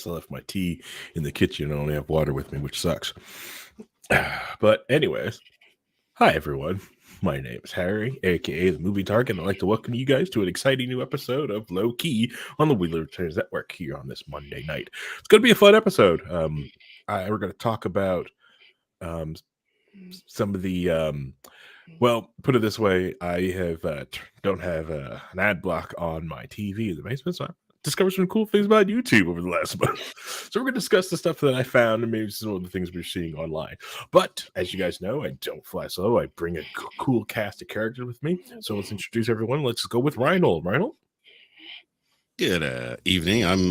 I left my tea in the kitchen and only have water with me, which sucks. But anyways, hi everyone. My name is Harry, aka the Movie Target, and I'd like to welcome you guys to an exciting new episode of Low Key on the Wheeler Returns Network here on this Monday night. It's going to be a fun episode. We're going to talk about some of the well, put it this way, I don't have an ad block on my TV in the basement, so I discovered some cool things about YouTube over the last month. So we're going to discuss the stuff that I found and maybe some of the things we're seeing online. But as you guys know, I don't fly solo. I bring a cool cast of characters with me. So let's introduce everyone. Let's go with Reinhold. Reinhold? Good evening. I'm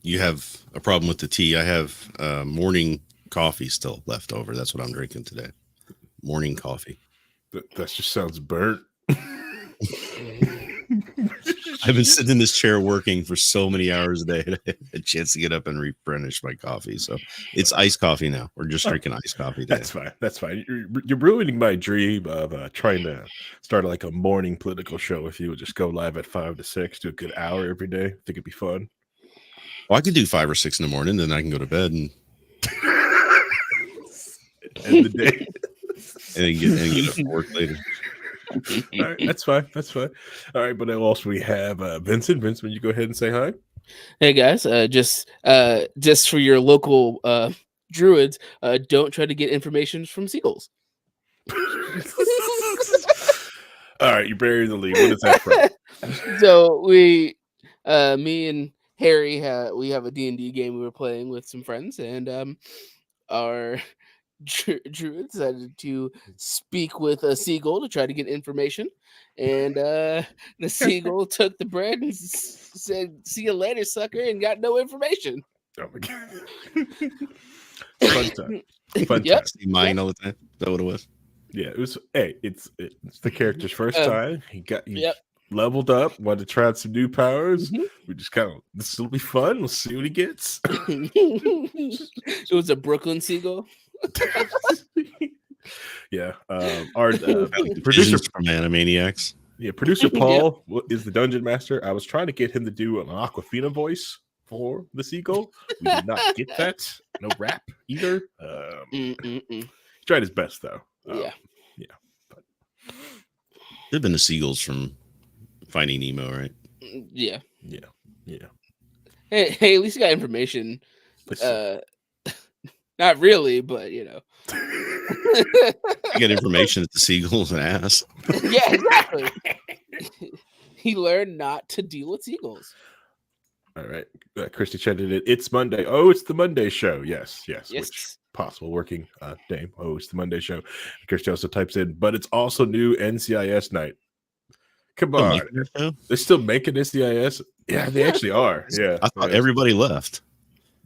you have a problem with the tea. I have morning coffee still left over. That's what I'm drinking today. Morning coffee. That just sounds burnt. I've been sitting in this chair working for so many hours a day. I had a chance to get up and replenish my coffee. So it's iced coffee now. We're just drinking iced coffee today. That's fine. That's fine. You're ruining my dream of trying to start like a morning political show with you. Just go live at 5 to 6, do a good hour every day. I think it'd be fun. Well, I could do 5 or 6 in the morning, then I can go to bed and end the day. and get up to work later. All right, that's fine. That's fine. All right, but also we have Vincent. Vincent, will you go ahead and say hi? Hey guys, just for your local druids, don't try to get information from seagulls. All right, you're burying the lead. What is that from? So me and Harry, we have a D&D game we were playing with some friends, and our druid decided to speak with a seagull to try to get information, and the seagull took the bread and said, "See you later, sucker," and got no information. Oh my god! Fun time. Fun Yep. time. Mine all the time. Is that what it was? Yeah, it was. Hey, it's the character's first time. He Yep. leveled up. Wanted to try out some new powers. Mhm. We just this will be fun. We'll see what he gets. It was a Brooklyn seagull. Yeah, our producer Visions from Animaniacs. Yeah, producer Paul is the dungeon master. I was trying to get him to do an Aquafina voice for the seagull. We did not get that. No rap either. He tried his best though. Yeah. But They've been the seagulls from Finding Nemo, right? Yeah. Hey, at least you got information. Not really, but you know. You get information that the seagull's an ass. Yeah, exactly. He learned not to deal with seagulls. all right, Christy chatted it. It's Monday. Oh, it's the Monday show. Yes. Which possible working name. Oh, it's the Monday show. Christy also types in, but it's also new NCIS night. Come on, they're still making NCIS. Yeah, they actually are. Yeah, I thought everybody left.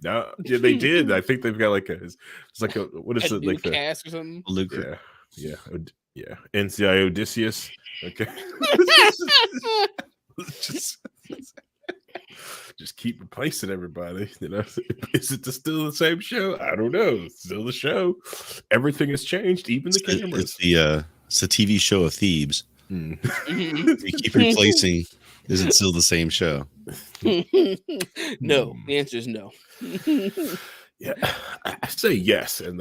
No, yeah, they did. I think they've got like it's like a what is it like cast or something? Yeah. NCI Odysseus. Okay. just keep replacing everybody. You know, is it still the same show? I don't know. It's still the show. Everything has changed, even the cameras. It's a TV show of Thebes. You keep replacing. Is it still the same show? No, the answer is no. Yeah, I say yes, and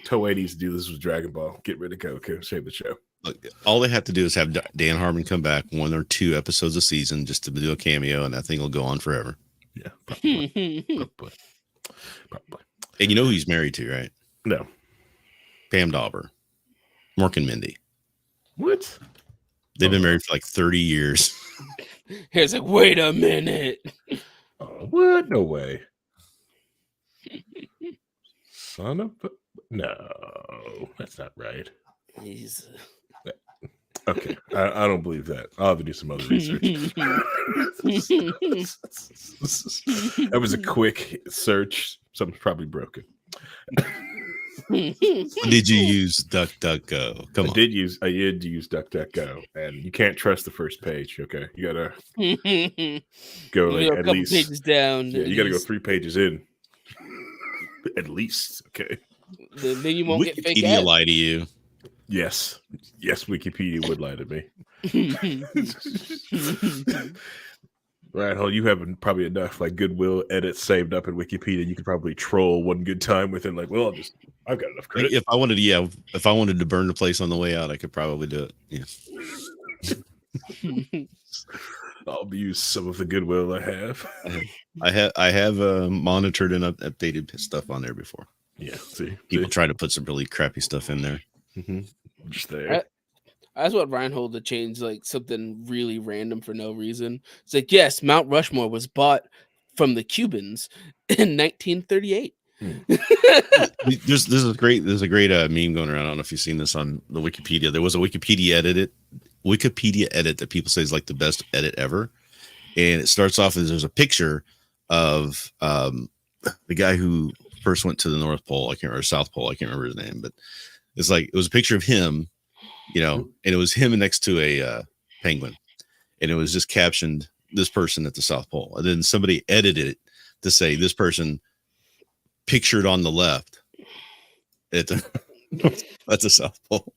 Toei needs to do this with Dragon Ball. Get rid of Goku, save the show. Look, all they have to do is have Dan Harmon come back 1 or 2 episodes a season just to do a cameo, and that thing will go on forever. Yeah, probably. And you know who he's married to, right? No, Pam Dauber, Mork and Mindy. What? They've been married for like 30 years. Here's like, wait a minute. Oh, what? No way. Son of a... No, that's not right. Okay, I don't believe that. I'll have to do some other research. That was a quick search. Something's probably broken. Did you use DuckDuckGo? Come on. I did use DuckDuckGo, and you can't trust the first page. Okay, you gotta go like a couple pages down. Yeah, you gotta go 3 pages in, at least. Okay. Then you won't get fake Wikipedia ads. lie to you. Yes, Wikipedia would lie to me. Right, you have probably enough like goodwill edits saved up in Wikipedia. You could probably troll one good time within like, well, I've got enough credit. If I wanted to burn the place on the way out, I could probably do it. Yeah. I'll use some of the goodwill I have. I have monitored and updated stuff on there before. Yeah, see, people try to put some really crappy stuff in there. Just there. I just want Reinhold to change like something really random for no reason. It's like, yes, Mount Rushmore was bought from the Cubans in 1938. There's a great meme going around. I don't know if you've seen this on the Wikipedia. There was a Wikipedia edit that people say is like the best edit ever, and it starts off as there's a picture of the guy who first went to the North Pole. I can't remember, South Pole. I can't remember his name, but it was a picture of him. And it was him next to a penguin, and it was just captioned this person at the South Pole. And then somebody edited it to say this person pictured on the left at the South Pole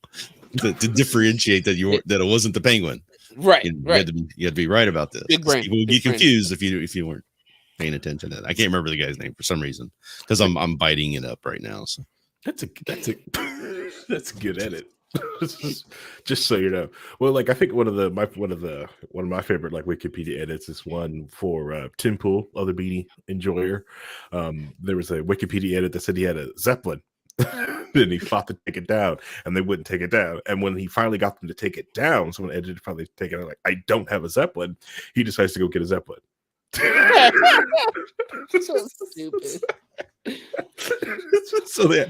to differentiate that it wasn't the penguin. Right. You right. had to be right about this. Big brain. People would get confused if you weren't paying attention to that. I can't remember the guy's name for some reason because I'm biting it up right now. So that's a good edit. just so you know. Well, like I think one of my favorite like Wikipedia edits is one for Tim Pool, other beanie enjoyer. There was a Wikipedia edit that said he had a Zeppelin. Then he fought to take it down, and they wouldn't take it down. And when he finally got them to take it down, someone edited finally take it out. Like, I don't have a Zeppelin. He decides to go get a Zeppelin. So stupid. So they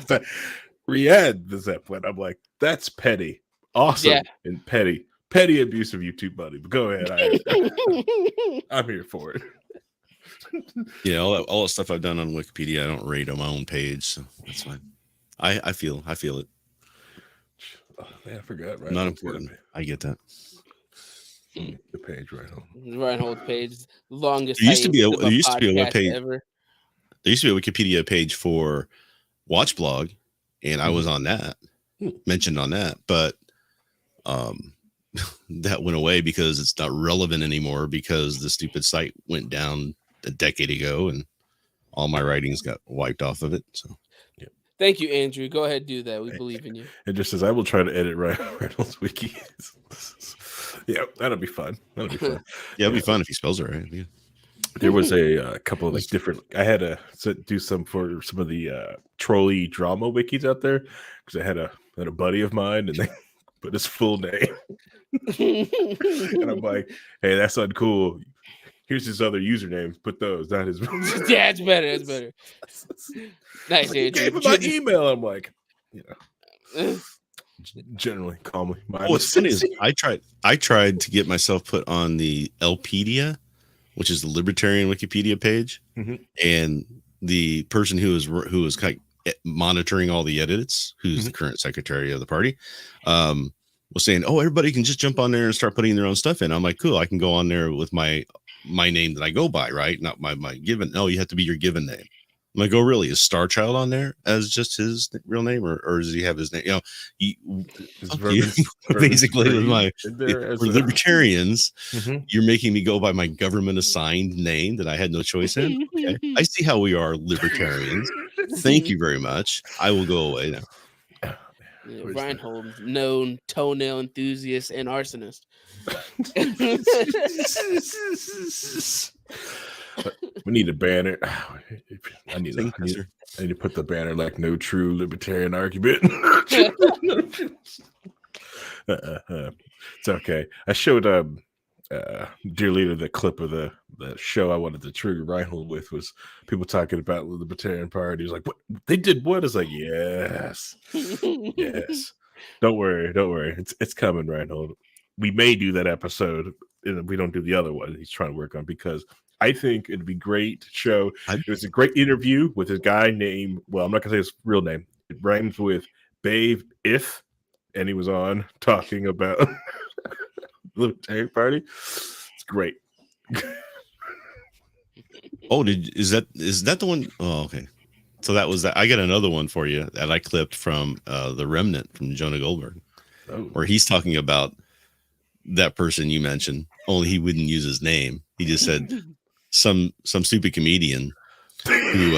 re-add the Zeppelin. I'm like, that's petty, awesome, and petty abuse of YouTube money. But go ahead, I'm here for it. Yeah, all the stuff I've done on Wikipedia, I don't rate on my own page, so that's fine. I feel it. Oh, man, I forgot. Right, not important. I get that. The page Reinhold's page, longest. There used to be a web page ever. There used to be a Wikipedia page for Watchblog, and I was on that, mentioned on that, but that went away because it's not relevant anymore because the stupid site went down a decade ago, and all my writings got wiped off of it. So. Thank you, Andrew. Go ahead, do that. We believe in you. It just says I will try to edit Reynolds Wiki. Yeah, that'll be fun. Yeah, it'll be fun if he spells it right. Yeah. There was a couple of like different. I had to do some for some of the trolley drama wikis out there because I had a buddy of mine and they put his full name, and I'm like, hey, that's uncool. Here's his other usernames. Put those, not his. Yeah, it's better. It's better. Nice, Andrew. Gave him my email. I'm like, generally, calmly. What's funny is I tried to get myself put on the Lpedia, which is the Libertarian Wikipedia page, and the person who was kind of monitoring all the edits, who's the current secretary of the party, was saying, "Oh, everybody can just jump on there and start putting their own stuff in." I'm like, "Cool, I can go on there with my name that I go by, right? Not my given. No, you have to be your given name." I'm like, "Oh, really? Is Star Child on there as just his real name, or does he have his name? Basically, with my for libertarians, you're making me go by my government assigned name that I had no choice in. Okay, I see how we are libertarians. Thank you very much. I will go away now." Reinhold, known toenail enthusiast and arsonist. We need a banner. I need to put the banner like "No true libertarian argument." It's okay. I showed dear leader the clip of the show I wanted to trigger Reinhold with was people talking about the Libertarian Party. He's like, "What they did? What?" It's like, yes. Don't worry. It's coming, Reinhold. We may do that episode. We don't do the other one he's trying to work on because I think it'd be great to show. It was a great interview with a guy named, well, I'm not gonna say his real name. It rhymes with Babe If, and he was on talking about the Libertarian Party. It's great. Oh, is that the one? Oh, okay. So that was that. I got another one for you that I clipped from The Remnant from Jonah Goldberg, where he's talking about that person you mentioned only he wouldn't use his name. He just said some stupid comedian who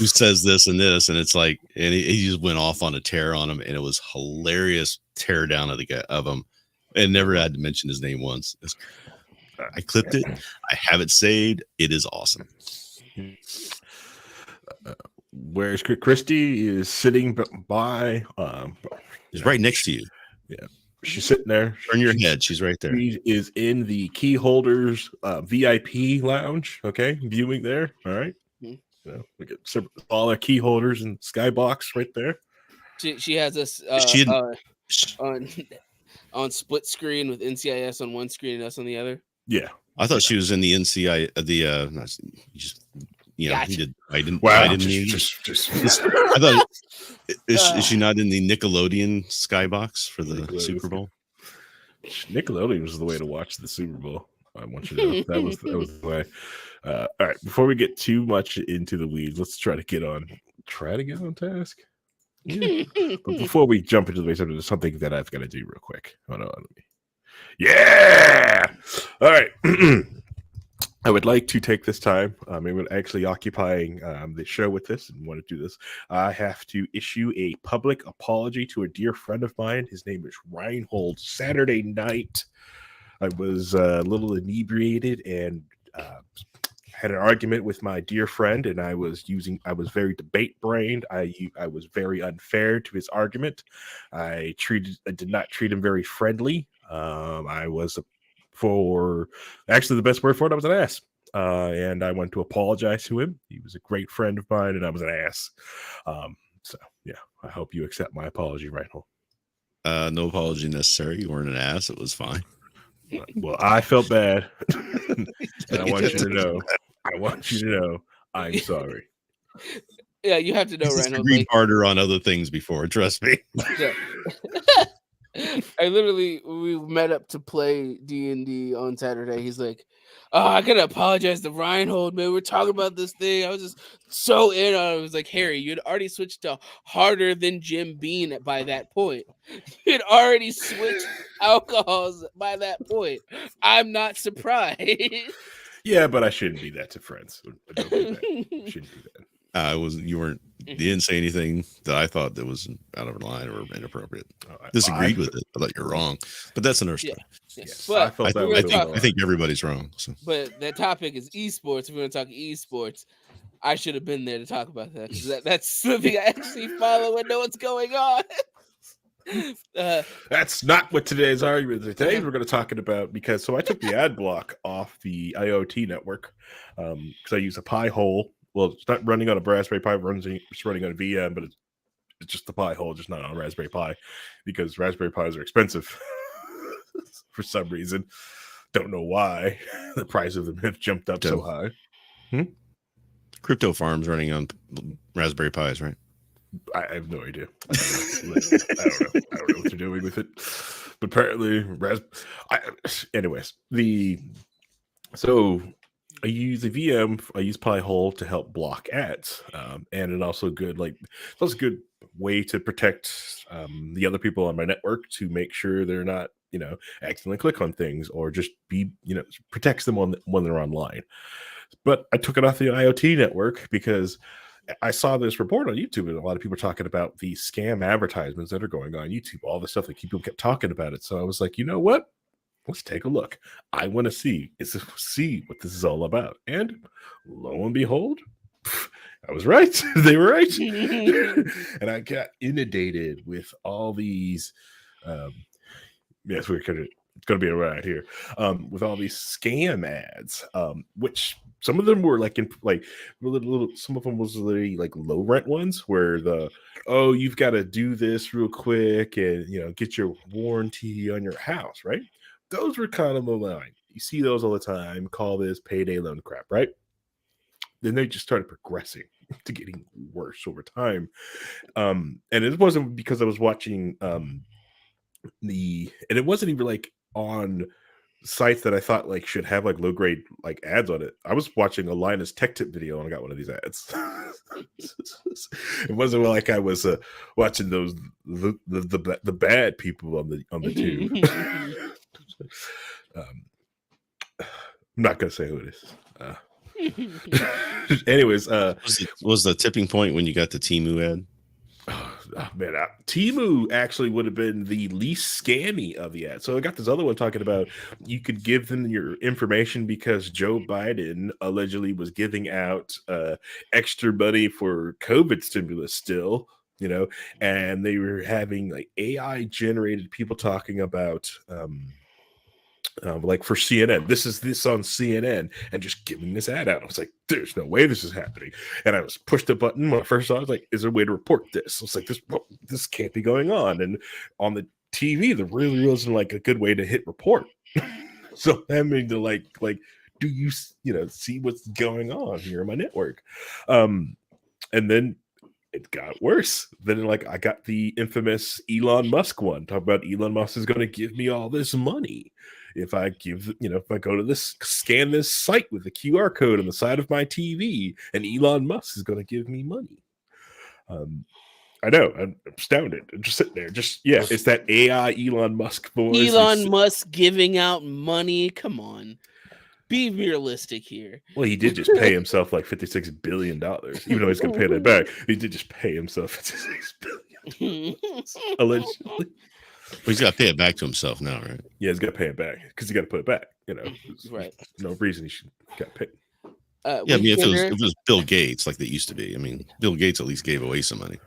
says this and this, and it's like, and he just went off on a tear on him, and it was hilarious tear down of the guy of him, and never had to mention his name once. I clipped it. I have it saved. It is awesome. Whereas Christy is sitting by, He's right next to you. Yeah, she's sitting there. Turn your head. She's right there. She is in the key holders VIP lounge. Okay, viewing there. All right. So we get all our key holders and skybox right there. She has us on split screen with NCIS on one screen and us on the other. Yeah, I thought she was in the NCI. Gotcha. He did. I didn't. Wow, I didn't mean. I thought. Is she not in the Nickelodeon skybox for the Super Bowl? Nickelodeon was the way to watch the Super Bowl. I want you to know that was the way. All right, before we get too much into the weeds, let's try to get on task. Yeah. But before we jump into the base, there's something that I've got to do real quick. Hold on. Yeah. All right. I would like to take this time. I'm actually occupying the show with this and want to do this. I have to issue a public apology to a dear friend of mine. His name is Reinhold. Saturday night, I was a little inebriated and had an argument with my dear friend, and I was very debate brained. I was very unfair to his argument. I did not treat him very friendly. Actually the best word for it, I was an ass. And I went to apologize to him. He was a great friend of mine, and I was an ass. So yeah, I hope you accept my apology, Reinhold. No apology necessary. You weren't an ass. It was fine. Well, I felt bad. And I want you to know I'm sorry. Yeah, you have to know, Reinhold. Agreed harder on other things before. Trust me. Yeah. We met up to play D&D on Saturday. He's like, "Oh, I gotta apologize to Reinhold, man. We're talking about this thing. I was just so in on it." I was like, "Harry, you'd already switched to harder than Jim Beam by that point. You'd already switched alcohols by that point. I'm not surprised." Yeah, but I shouldn't be that to friends. Don't do that. Shouldn't do that. You didn't say anything that I thought that was out of line or inappropriate. Disagreed with it. I thought you're wrong, but that's another story. Yes. But I think everybody's wrong. So. But that topic is esports. If we're going to talk esports, I should have been there to talk about that, because that's something I actually follow and know what's going on. That's not what today's argument is. Today we're going to talk about, so I took the ad block off the IoT network because I use a Pi hole. Well, it's not running on a Raspberry Pi. It's running on a VM, but it's just the Pi hole, just not on a Raspberry Pi, because Raspberry Pis are expensive for some reason. Don't know why. The price of them have jumped up so high. Crypto farms running on Raspberry Pis, right? I have no idea. I don't know what they're doing with it. But apparently, anyways, I use a VM. I use Pi-hole to help block ads, and it's also good way to protect the other people on my network, to make sure they're not, accidentally click on things, or just be, protects them when they're online. But I took it off the IoT network because I saw this report on YouTube, and a lot of people are talking about the scam advertisements that are going on YouTube, all the stuff that people kept talking about it. So I was like, you know what? Let's take a look. I want to see what this is all about. And lo and behold, I was right. They were right. And I got inundated with all these. Yes, it's going to be around here. With all these scam ads, which some of them were some of them was literally like low rent ones, where you've got to do this real quick and get your warranty on your house, right? Those were kind of the line. You see those all the time. Call this payday loan crap, right? Then they just started progressing to getting worse over time. And it wasn't because I was watching and it wasn't even like on sites that I thought like should have like low grade like ads on it. I was watching a Linus Tech Tip video and I got one of these ads. It wasn't like I was watching those the bad people on the tube. I'm not gonna say who it is. Anyways, was the tipping point when you got the Temu ad? Man, Temu actually would have been the least scammy of the ad. So I got this other one talking about you could give them your information because Joe Biden allegedly was giving out extra money for COVID stimulus still, and they were having like AI generated people talking about like for CNN, this on CNN, and just giving this ad out. I was like, there's no way this is happening. And I was pushed a button when I first saw it. I was like, is there a way to report this? I was like, this can't be going on. And on the TV, there really wasn't like a good way to hit report. So having to like, do you see what's going on here on my network? And then it got worse. Then like I got the infamous Elon Musk one. Talk about Elon Musk is going to give me all this money if I if I go to scan this site with the QR code on the side of my TV, and Elon Musk is going to give me money. I know, I'm astounded. I'm just sitting there. It's that AI Elon Musk voice. Elon Musk giving out money. Come on. Be realistic here. Well, he did just pay himself like $56 billion, even though he's going to pay that back. He did just pay himself $56 billion, allegedly. Well, he's got to pay it back to himself now, right? Yeah, he's got to pay it back because he got to put it back. Right. No reason he should get paid. I mean, if it was Bill Gates, like they used to be, I mean, Bill Gates at least gave away some money.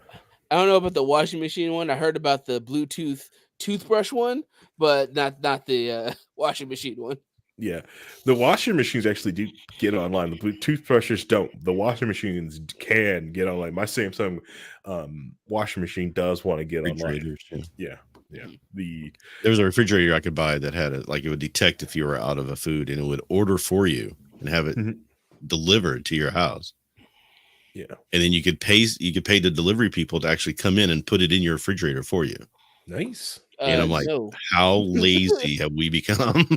I don't know about the washing machine one. I heard about the Bluetooth toothbrush one, but not the washing machine one. Yeah, the washing machines actually do get online. The toothbrushes don't. The washing machines can get online. My Samsung washing machine does want to get online. Yeah. There was a refrigerator I could buy that had it would detect if you were out of a food, and it would order for you and have it delivered to your house. Yeah, and then you could pay the delivery people to actually come in and put it in your refrigerator for you. Nice. And I'm like, how lazy have we become?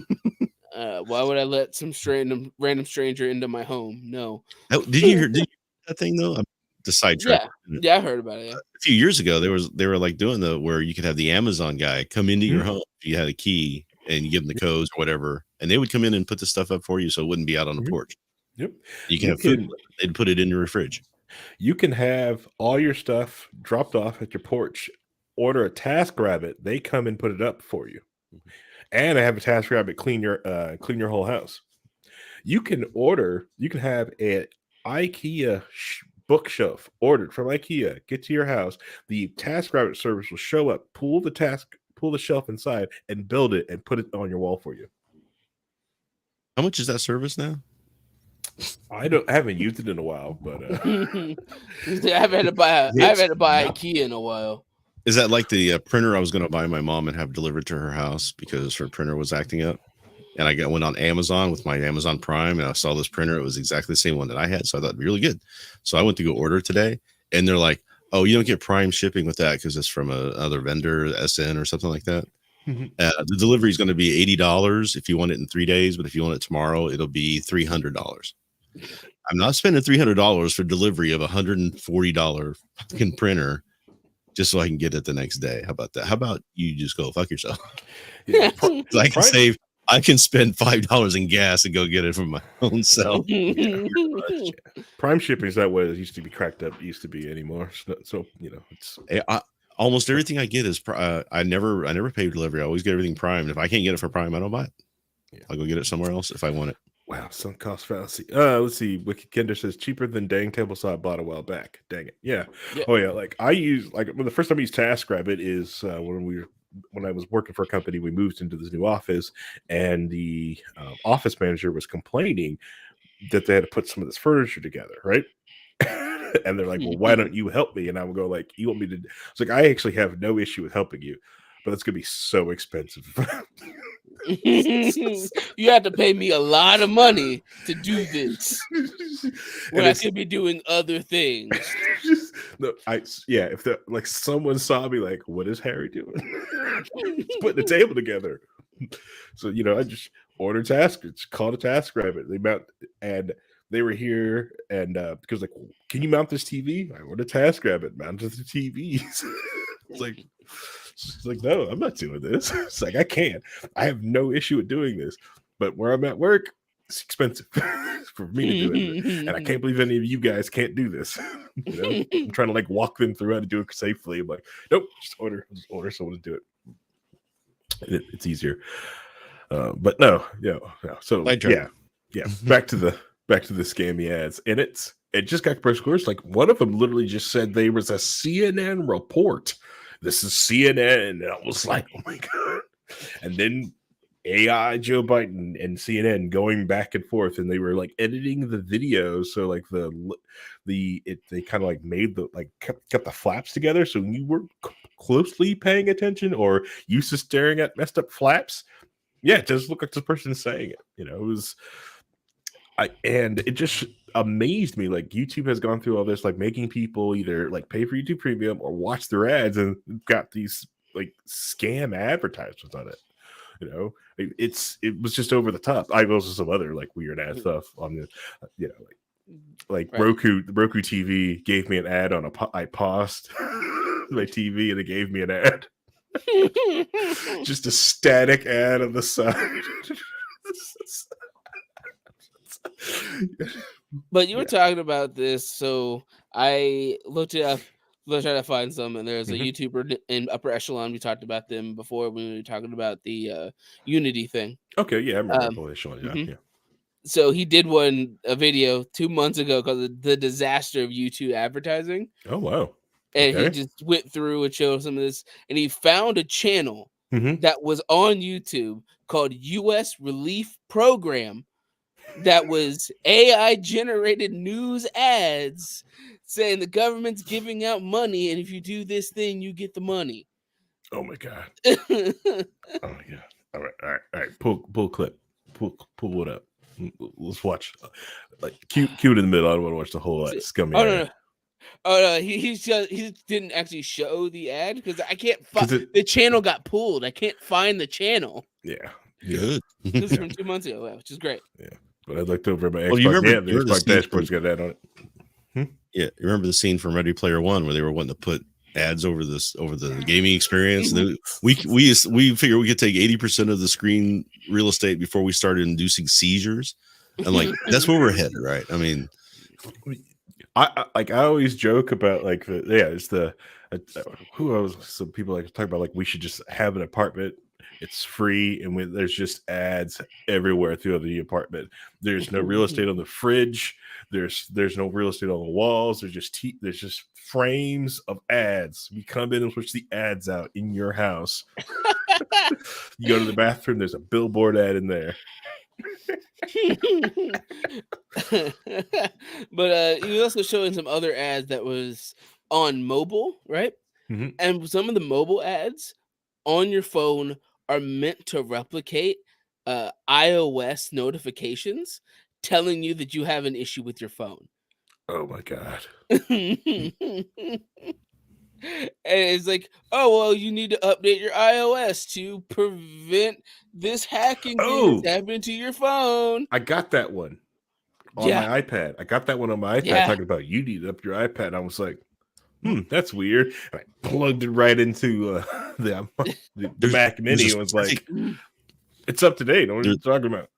Why would I let some random stranger into my home? No. Did you hear that thing though? The sidetrack. Yeah, I heard about it. Yeah. A few years ago, they were like doing where you could have the Amazon guy come into your home if you had a key and you give them the codes or whatever, and they would come in and put the stuff up for you so it wouldn't be out on the porch. Yep. You can have food. They'd put it in your fridge. You can have all your stuff dropped off at your porch. Order a TaskRabbit. They come and put it up for you. And I have a TaskRabbit clean your whole house. You can have an IKEA bookshelf ordered from IKEA, get to your house. The TaskRabbit service will show up, pull the shelf inside, and build it and put it on your wall for you. How much is that service now? I haven't used it in a while, but I haven't had to buy IKEA in a while. Is that like the printer I was going to buy my mom and have delivered to her house because her printer was acting up? And I went on Amazon with my Amazon Prime, and I saw this printer. It was exactly the same one that I had, so I thought it'd be really good. So I went to go order today, and they're like, "Oh, you don't get Prime shipping with that because it's from another vendor, SN or something like that." The delivery is going to be $80 if you want it in 3 days, but if you want it tomorrow, it'll be $300. I'm not spending $300 for delivery of a $140 fucking printer just so I can get it the next day. How about that? How about you just go fuck yourself? yeah, I can spend $5 in gas and go get it from my own self. Prime shipping is that way it used to be cracked up. It used to be anymore. So it's almost everything I get is I never pay delivery. I always get everything Prime. And if I can't get it for Prime, I don't buy it. Yeah. I'll go get it somewhere else if I want it. Wow, sunk cost fallacy. Let's see. Wicked Kinder says cheaper than dang table saw I bought a while back. Dang it. Yeah. Oh yeah. Like I use the first time I used TaskRabbit is when I was working for a company. We moved into this new office, and the office manager was complaining that they had to put some of this furniture together, right? And they're like, "Well, why don't you help me?" And I would go like, "You want me to?" It's like I actually have no issue with helping you, but it's gonna be so expensive. You have to pay me a lot of money to do this when I could be doing other things. If someone saw me like, what is Harry doing? He's putting the table together. So I just ordered called a TaskRabbit. And they were here, and because like, can you mount this TV? I ordered a TaskRabbit, mounted the TVs. It's like, It's like, no, I'm not doing this. It's like, I can't. I have no issue with doing this. But where I'm at work, it's expensive for me to do it. And I can't believe any of you guys can't do this. You know, I'm trying to like walk them through how to do it safely. I'm like, nope, just order someone to do it. It's easier. But no. So yeah. Back to the scammy ads. And it just got worse. Like one of them literally just said there was a CNN report. This is CNN. And I was like, oh my God. And then AI, Joe Biden, and CNN going back and forth, and they were like editing the video. So like they kind of like made the like kept the flaps together. So when you were closely paying attention or used to staring at messed up flaps, yeah, it just looked like the person saying it. You know, it was and it just amazed me. Like YouTube has gone through all this, like making people either like pay for YouTube Premium or watch their ads, and got these like scam advertisements on it. You know, it was just over the top. I also some other like weird ad stuff on the, you know, like right. Roku. The Roku TV gave me an ad on I paused my TV and it gave me an ad. Just a static ad on the side. But you were talking about this, so I looked it up. Let's try to find some, and there's a YouTuber in Upper Echelon. We talked about them before when we were talking about the Unity thing. Okay, yeah, I remember Upper Echelon. Yeah. So he did a video 2 months ago called the disaster of YouTube advertising. Oh wow! And he just went through and showed some of this, and he found a channel that was on YouTube called U.S. Relief Program. That was AI generated news ads saying the government's giving out money, and if you do this thing, you get the money. Oh my God! Oh my God! All right. Pull clip. Pull it up. Let's watch. Like cute in the middle. I don't want to watch the whole scummy. No. Oh no, he didn't actually show the ad because I can't find the channel got pulled. I can't find the channel. Yeah. Good. This is from 2 months ago, which is great. Yeah. But I looked over at my Xbox. The Xbox dashboard's got that on it. Yeah, you remember the scene from Ready Player One where they were wanting to put ads over the gaming experience? We figured we could take 80% of the screen real estate before we started inducing seizures, and like that's where we're headed, right? I mean, I always joke about like some people like to talk about like we should just have an apartment. It's free, and there's just ads everywhere throughout the apartment. There's no real estate on the fridge. There's no real estate on the walls. There's just frames of ads. We come in and switch the ads out in your house. You go to the bathroom. There's a billboard ad in there. But he was also showing some other ads that was on mobile, right? And some of the mobile ads on your phone are meant to replicate iOS notifications telling you that you have an issue with your phone. Oh my God. And it's like, oh, well, you need to update your iOS to prevent this hacking happening to your phone. I got that one on my iPad. Talking about you need to up your iPad. I was like, that's weird. And I plugged it right into the Mac Mini. It was like, it's up to date. What are you talking about?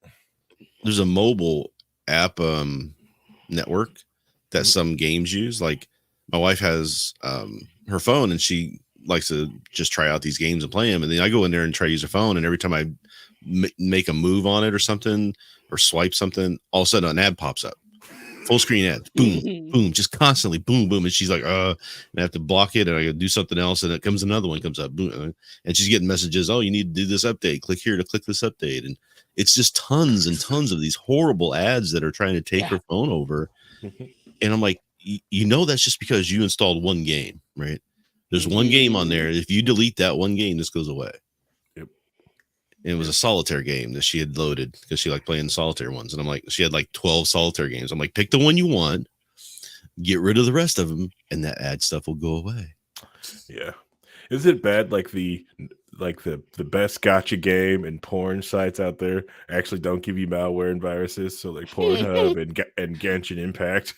There's a mobile app network that some games use. Like my wife has her phone, and she likes to just try out these games and play them. And then I go in there and try to use her phone, and every time I make a move on it or something or swipe something, all of a sudden an ad pops up. Full screen ads, boom, boom, just constantly, boom, boom. And she's like, and I have to block it, and I gotta do something else, and it comes another one comes up, boom, and she's getting messages. Oh, you need to do this update. Click here to click this update, and it's just tons and tons of these horrible ads that are trying to take her phone over. And I'm like, you know, that's just because you installed one game, right? There's one game on there. If you delete that one game, this goes away. And it was a solitaire game that she had loaded because she liked playing solitaire ones. And I'm like, she had like 12 solitaire games. I'm like, pick the one you want, get rid of the rest of them, and that ad stuff will go away. Yeah. Is it bad? Like like the best gotcha game and porn sites out there actually don't give you malware and viruses. So like Pornhub and Genshin Impact.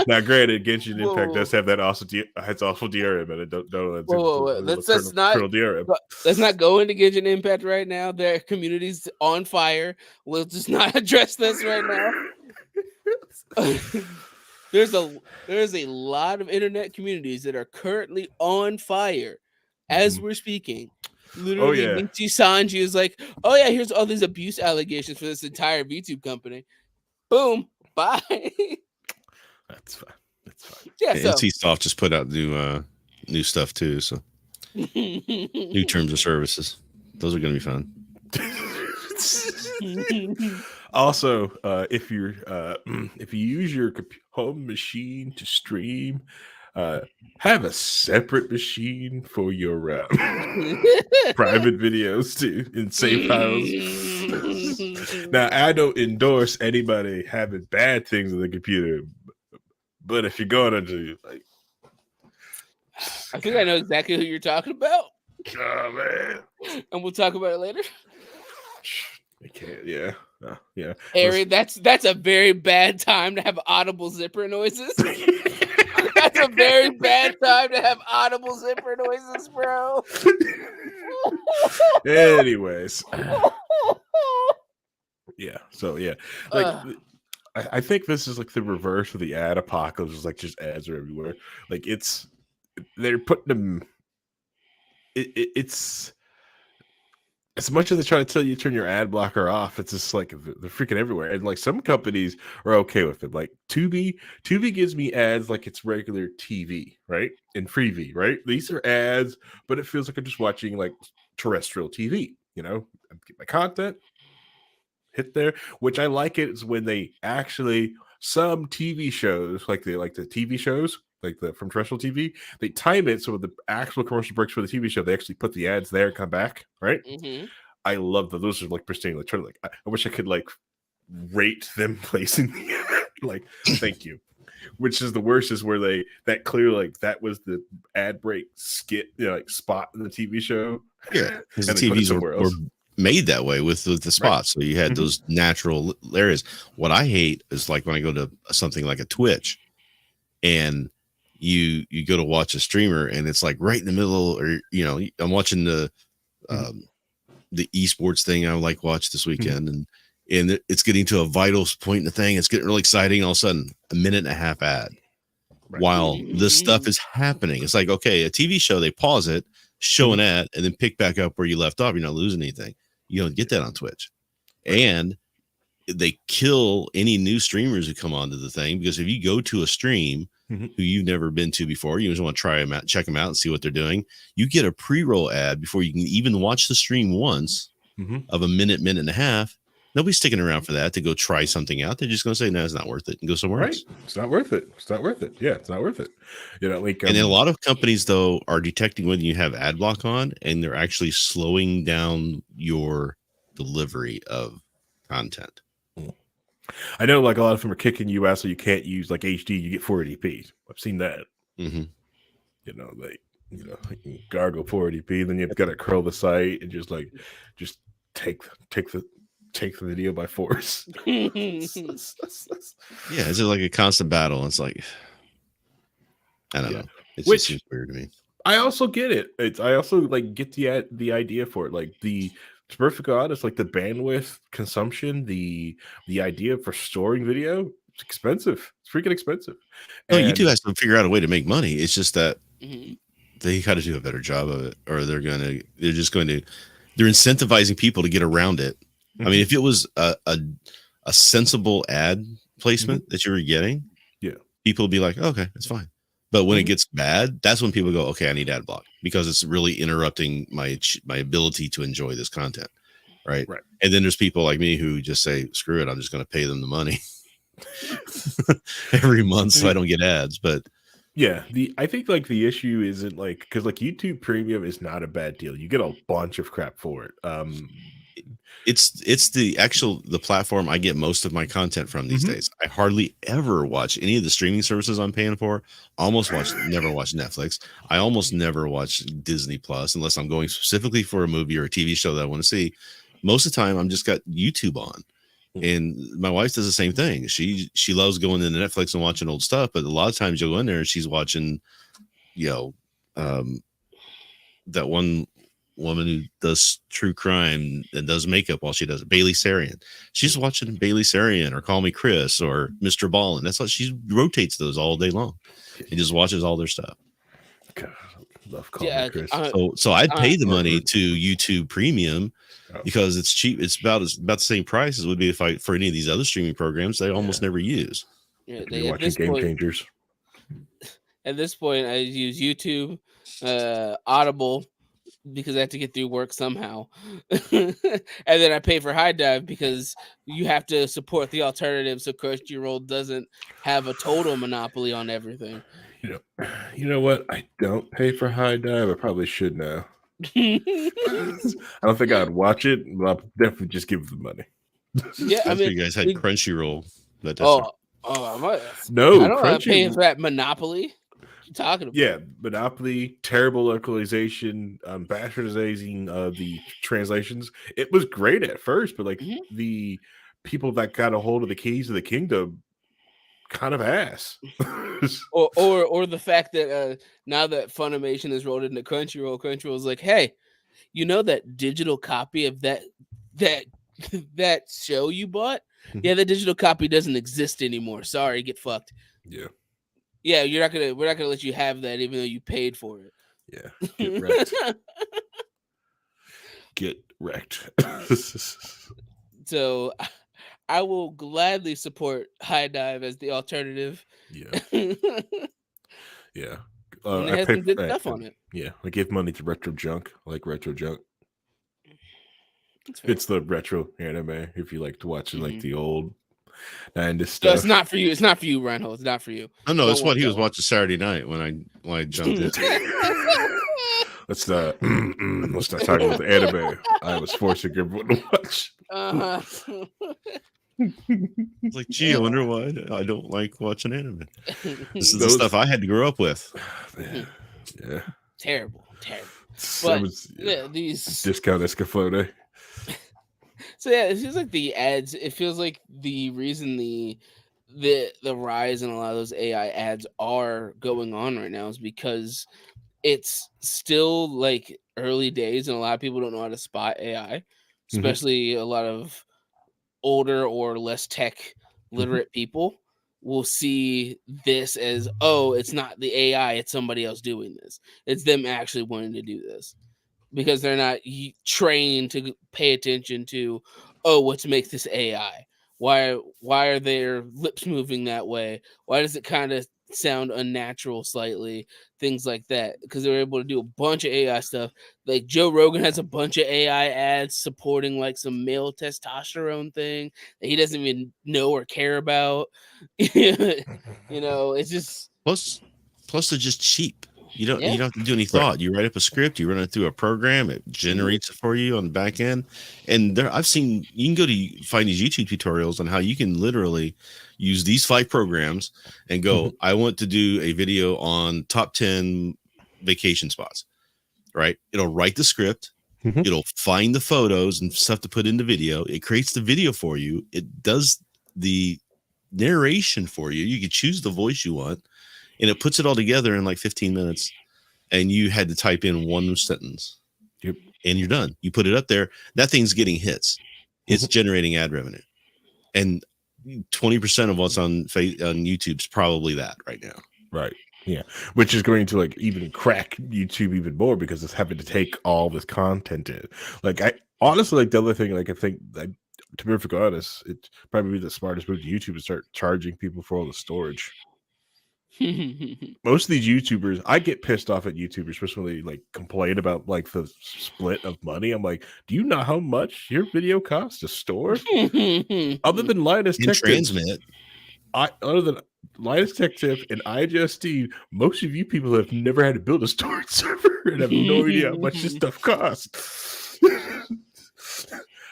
Now, granted, Genshin Impact does have that also it's awful DRM, and I don't know. Whoa. Let's not DRM. Let's not go into Genshin Impact right now. Their community's on fire. We'll just not address this right now. There's a lot of internet communities that are currently on fire as we're speaking. Literally, Michi Sanji is like, "Oh yeah, here's all these abuse allegations for this entire VTube company." Boom, bye. That's fine. That's fine. Yeah, so NCSoft just put out new stuff too, so new terms of services. Those are going to be fun. Also, if you use your home machine to stream, have a separate machine for your private videos too in safe files. Now, I don't endorse anybody having bad things on the computer, but if you're going to do like, I think I know exactly who you're talking about. Oh man, and we'll talk about it later. I can't. Yeah. Yeah. Harry, that's a very bad time to have audible zipper noises. That's a very bad time to have audible zipper noises, bro. Anyways. Yeah. So yeah. Like I think this is like the reverse of the ad apocalypse. It's like just ads are everywhere. Like they're putting them. It's as much as they try to tell you to turn your ad blocker off, it's just like they're freaking everywhere. And like some companies are okay with it. Like Tubi gives me ads like it's regular TV, right? And Freevee, right? These are ads, but it feels like I'm just watching like terrestrial TV. I get my content, hit there, which I like it is when they actually some TV shows like the TV shows. Like from terrestrial TV, they time it so with the actual commercial breaks for the TV show, they actually put the ads there and come back, right? I love that. Those are like pristine. Like, I wish I could like rate them placing like, thank you. Which is the worst is where that clearly like that was the ad break skit, like spot in the TV show. Yeah, because the TVs were made that way with the spots, right. So you had those natural areas. What I hate is like when I go to something like a Twitch, and you go to watch a streamer and it's like right in the middle, or I'm watching the esports thing I like watch this weekend, and it's getting to a vital point in the thing. It's getting really exciting. All of a sudden, a minute and a half ad while this stuff is happening. It's like, okay, a TV show, they pause it, show an ad, and then pick back up where you left off. You're not losing anything. You don't get that on Twitch. And they kill any new streamers who come onto the thing, because if you go to a stream who you've never been to before, you just want to try them out, check them out and see what they're doing, you get a pre-roll ad before you can even watch the stream once of a minute and a half. Nobody's sticking around for that to go try something out. They're just going to say, no, it's not worth it, and go somewhere else. It's not worth it. It's not worth it. Yeah, it's not worth it. Like, and then a lot of companies, though, are detecting when you have ad block on, and they're actually slowing down your delivery of content. I know, like a lot of them are kicking you out, so you can't use like HD. You get 480p. I've seen that. You can gargle 480p, then you've got to curl the site and just take the video by force. Yeah, it's like a constant battle. It's like, I don't know. It just seems weird to me. I also get it. I also like get the idea for it. Like to be perfectly honest, like the bandwidth consumption, the idea for storing video, it's expensive. It's freaking expensive. No, YouTube has to figure out a way to make money. It's just that they got to do a better job of it, or they're incentivizing people to get around it. I mean, if it was a sensible ad placement that you were getting, people would be like, okay, it's fine. But when it gets bad, that's when people go, okay, I need ad block, because it's really interrupting my ability to enjoy this content. Right. And then there's people like me who just say, screw it, I'm just going to pay them the money every month so I don't get ads. But yeah, I think like the issue isn't like, because like YouTube Premium is not a bad deal. You get a bunch of crap for it. It's the platform I get most of my content from these days. I hardly ever watch any of the streaming services I'm paying for. Never watch Netflix. I almost never watch Disney Plus unless I'm going specifically for a movie or a TV show that I want to see. Most of the time, I'm just got YouTube on, and my wife does the same thing. She loves going into Netflix and watching old stuff, but a lot of times you'll go in there and she's watching, that one woman who does true crime and does makeup while she does it, Bailey Sarian. She's watching Bailey Sarian or Call Me Chris or Mr. Ballin. That's what she rotates those all day long and just watches all their stuff. God, I love Call Me Chris. So I'd pay the money to YouTube Premium because it's cheap. It's about the same price as it would be if for any of these other streaming programs they almost never use. Yeah, you're watching Game Changers. At this point, I use YouTube, Audible, because I have to get through work somehow. And then I pay for High Dive because you have to support the alternative so Crunchyroll doesn't have a total monopoly on everything. You know what? I don't pay for High Dive. I probably should now. I don't think I'd watch it, but I'll definitely just give them money. Yeah, I mean, you guys had Crunchyroll. No, I don't want to pay for that monopoly. Talking about. Yeah, monopoly, terrible localization, bastardizing of the translations. It was great at first, but the people that got a hold of the keys of the kingdom kind of ass. or the fact that now that Funimation is rolled into Crunchyroll's like, hey, you know that digital copy of that show you bought? Yeah, the digital copy doesn't exist anymore. Sorry, get fucked. Yeah, we're not gonna let you have that even though you paid for it. Yeah, get wrecked. Get wrecked. So I will gladly support High Dive as the alternative. Yeah. Yeah. And it has some good stuff on it. Yeah, I give money to Retro Junk. I like Retro Junk. It's the retro anime if you like to watch like the old 90s stuff. So it's not for you. It's not for you, Reinhold. It's not for you. Oh no, that's what he was watching Saturday night when I jumped in. Let's not talk about the anime I was forcing everyone to watch. It's like, gee, I wonder why I don't like watching anime. This is the stuff I had to grow up with. Yeah. Terrible. But these discount Escaflowne. So yeah, it feels like the ads. It feels like the reason the rise in a lot of those AI ads are going on right now is because it's still like early days, and a lot of people don't know how to spot AI, especially a lot of older or less tech literate people will see this as, oh, it's not the AI, it's somebody else doing this. It's them actually wanting to do this. Because they're not trained to pay attention to, oh, what makes this AI? Why are their lips moving that way? Why does it kind of sound unnatural slightly? Things like that. Because they're able to do a bunch of AI stuff. Like Joe Rogan has a bunch of AI ads supporting like some male testosterone thing that he doesn't even know or care about. It's just plus they're just cheap. You don't have to do any thought. You write up a script, you run it through a program, it generates it for you on the back end. And you can go to find these YouTube tutorials on how you can literally use these 5 programs and go, I want to do a video on top 10 vacation spots, right? It'll write the script. It'll find the photos and stuff to put in the video. It creates the video for you. It does the narration for you. You can choose the voice you want. And it puts it all together in like 15 minutes. And you had to type in one sentence. Yep. And you're done. You put it up there. That thing's getting hits. It's generating ad revenue. And 20% of what's on YouTube's probably that right now. Right. Yeah. Which is going to like even crack YouTube even more because it's having to take all this content in. Like I honestly like the other thing, like I think to be perfectly honest, it's probably the smartest move to YouTube to start charging people for all the storage. Most of these YouTubers, I get pissed off at YouTubers, especially when they like complain about like the split of money. I'm like, do you know how much your video costs to store? Other than Linus Tech Transmit, other than Linus Tech Tip and iJustine, most of you people have never had to build a storage server and have no idea how much this stuff costs.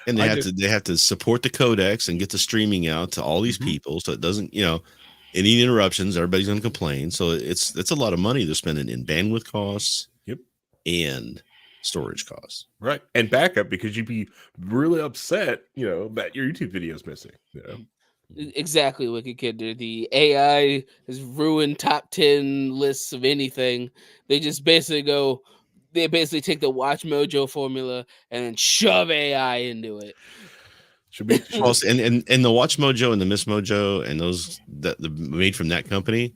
And they have to support the codecs and get the streaming out to all these people, so it doesn't, any interruptions, everybody's going to complain. So it's a lot of money they're spending in bandwidth costs, and storage costs, right? And backup, because you'd be really upset, that your YouTube video is missing. Exactly, Wicked Kid. The AI has ruined top 10 lists of anything. They just basically take the Watch Mojo formula and then shove AI into it. Should be and the Watch Mojo and the Miss Mojo and those that made from that company,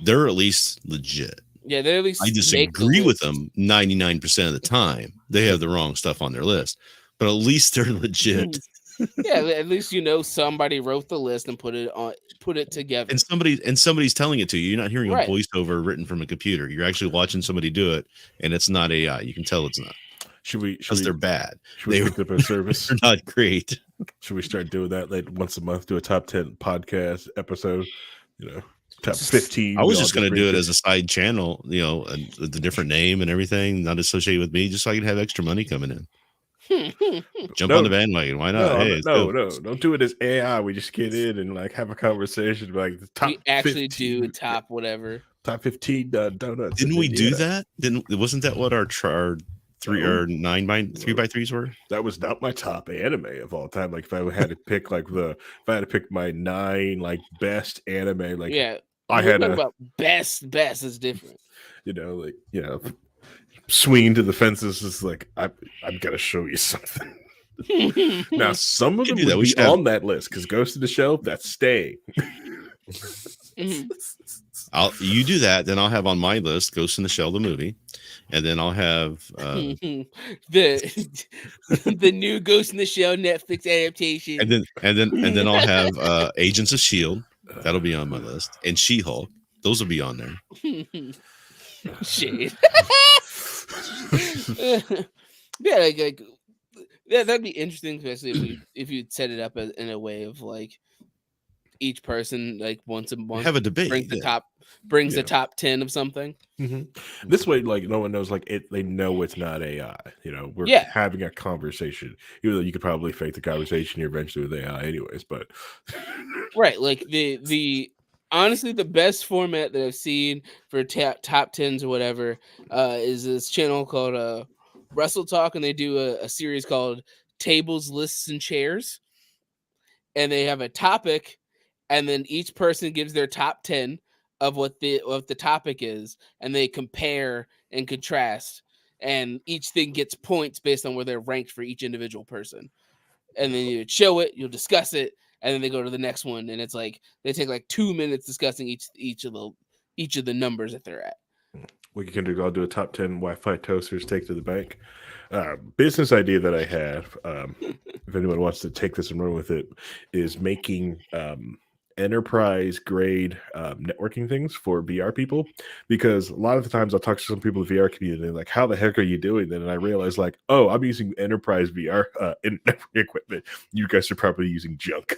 they're at least legit. Yeah, they're at least. I disagree with them 99% of the time. They have the wrong stuff on their list, but at least they're legit. Yeah, at least somebody wrote the list and put it together. And somebody's telling it to you. You're not hearing a voiceover written from a computer. You're actually watching somebody do it, and it's not AI. You can tell it's not. Because they're bad. They're a service. They're not great. Should we start doing that like once a month? Do a top 10 podcast episode. Top 15. I was just going to do it as a side channel. With a different name and everything, not associated with me, just so I could have extra money coming in. Jump on the bandwagon. Why not? No, don't do it as AI. We just get in and like have a conversation like the top. We actually 15, do top whatever. Top 15 donuts. Didn't we do that? Wasn't that what our 3x3s were? That was not my top anime of all time. Like if I had to pick my 9 like best anime, like I had about best is different. Swinging to the fences is like I'm gonna show you something. Now some of them would be on that list because Ghost in the Shell, that's staying. You do that, then I'll have on my list Ghost in the Shell the movie, and then I'll have the new Ghost in the Shell Netflix adaptation, and then I'll have Agents of S.H.I.E.L.D. That'll be on my list, and She-Hulk. Those will be on there. Shit. That'd be interesting, especially if you set it up in a way of like each person like once a month have a debate, brings the top 10 of something. This way, like no one knows, like they know it's not AI. We're having a conversation, even though you could probably fake the conversation here eventually with AI anyways. But right, like the honestly, the best format that I've seen for top 10s or whatever is this channel called Wrestle Talk, and they do a series called Tables, Lists, and Chairs. And they have a topic, and then each person gives their top 10 of what the topic is, and they compare and contrast. And each thing gets points based on where they're ranked for each individual person. And then you show it, you'll discuss it, and then they go to the next one, and it's like they take like 2 minutes discussing each of the numbers that they're at. We can do. I'll do a top 10 Wi-Fi toasters take to the bank. Business idea that I have, if anyone wants to take this and run with it, is making enterprise grade networking things for VR people, because a lot of the times I'll talk to some people in the VR community and they're like, how the heck are you doing that? And I realize like, oh, I'm using enterprise VR networking equipment. You guys are probably using junk.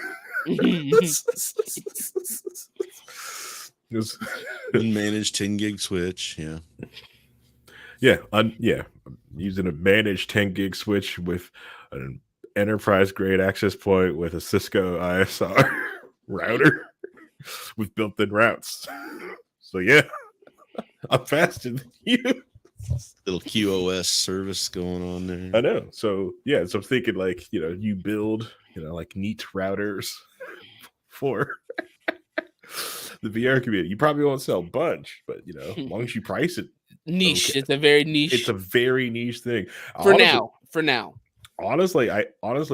Unmanaged 10 gig switch. I'm using a managed 10 gig switch with an enterprise grade access point with a Cisco ISR router with built-in routes. So I'm faster than you. Little QoS service going on there. I know. So so I'm thinking like, you build, like neat routers for the VR community. You probably won't sell a bunch, but as long as you price it niche. Okay. It's a very niche. It's a very niche thing. For now. Honestly, I was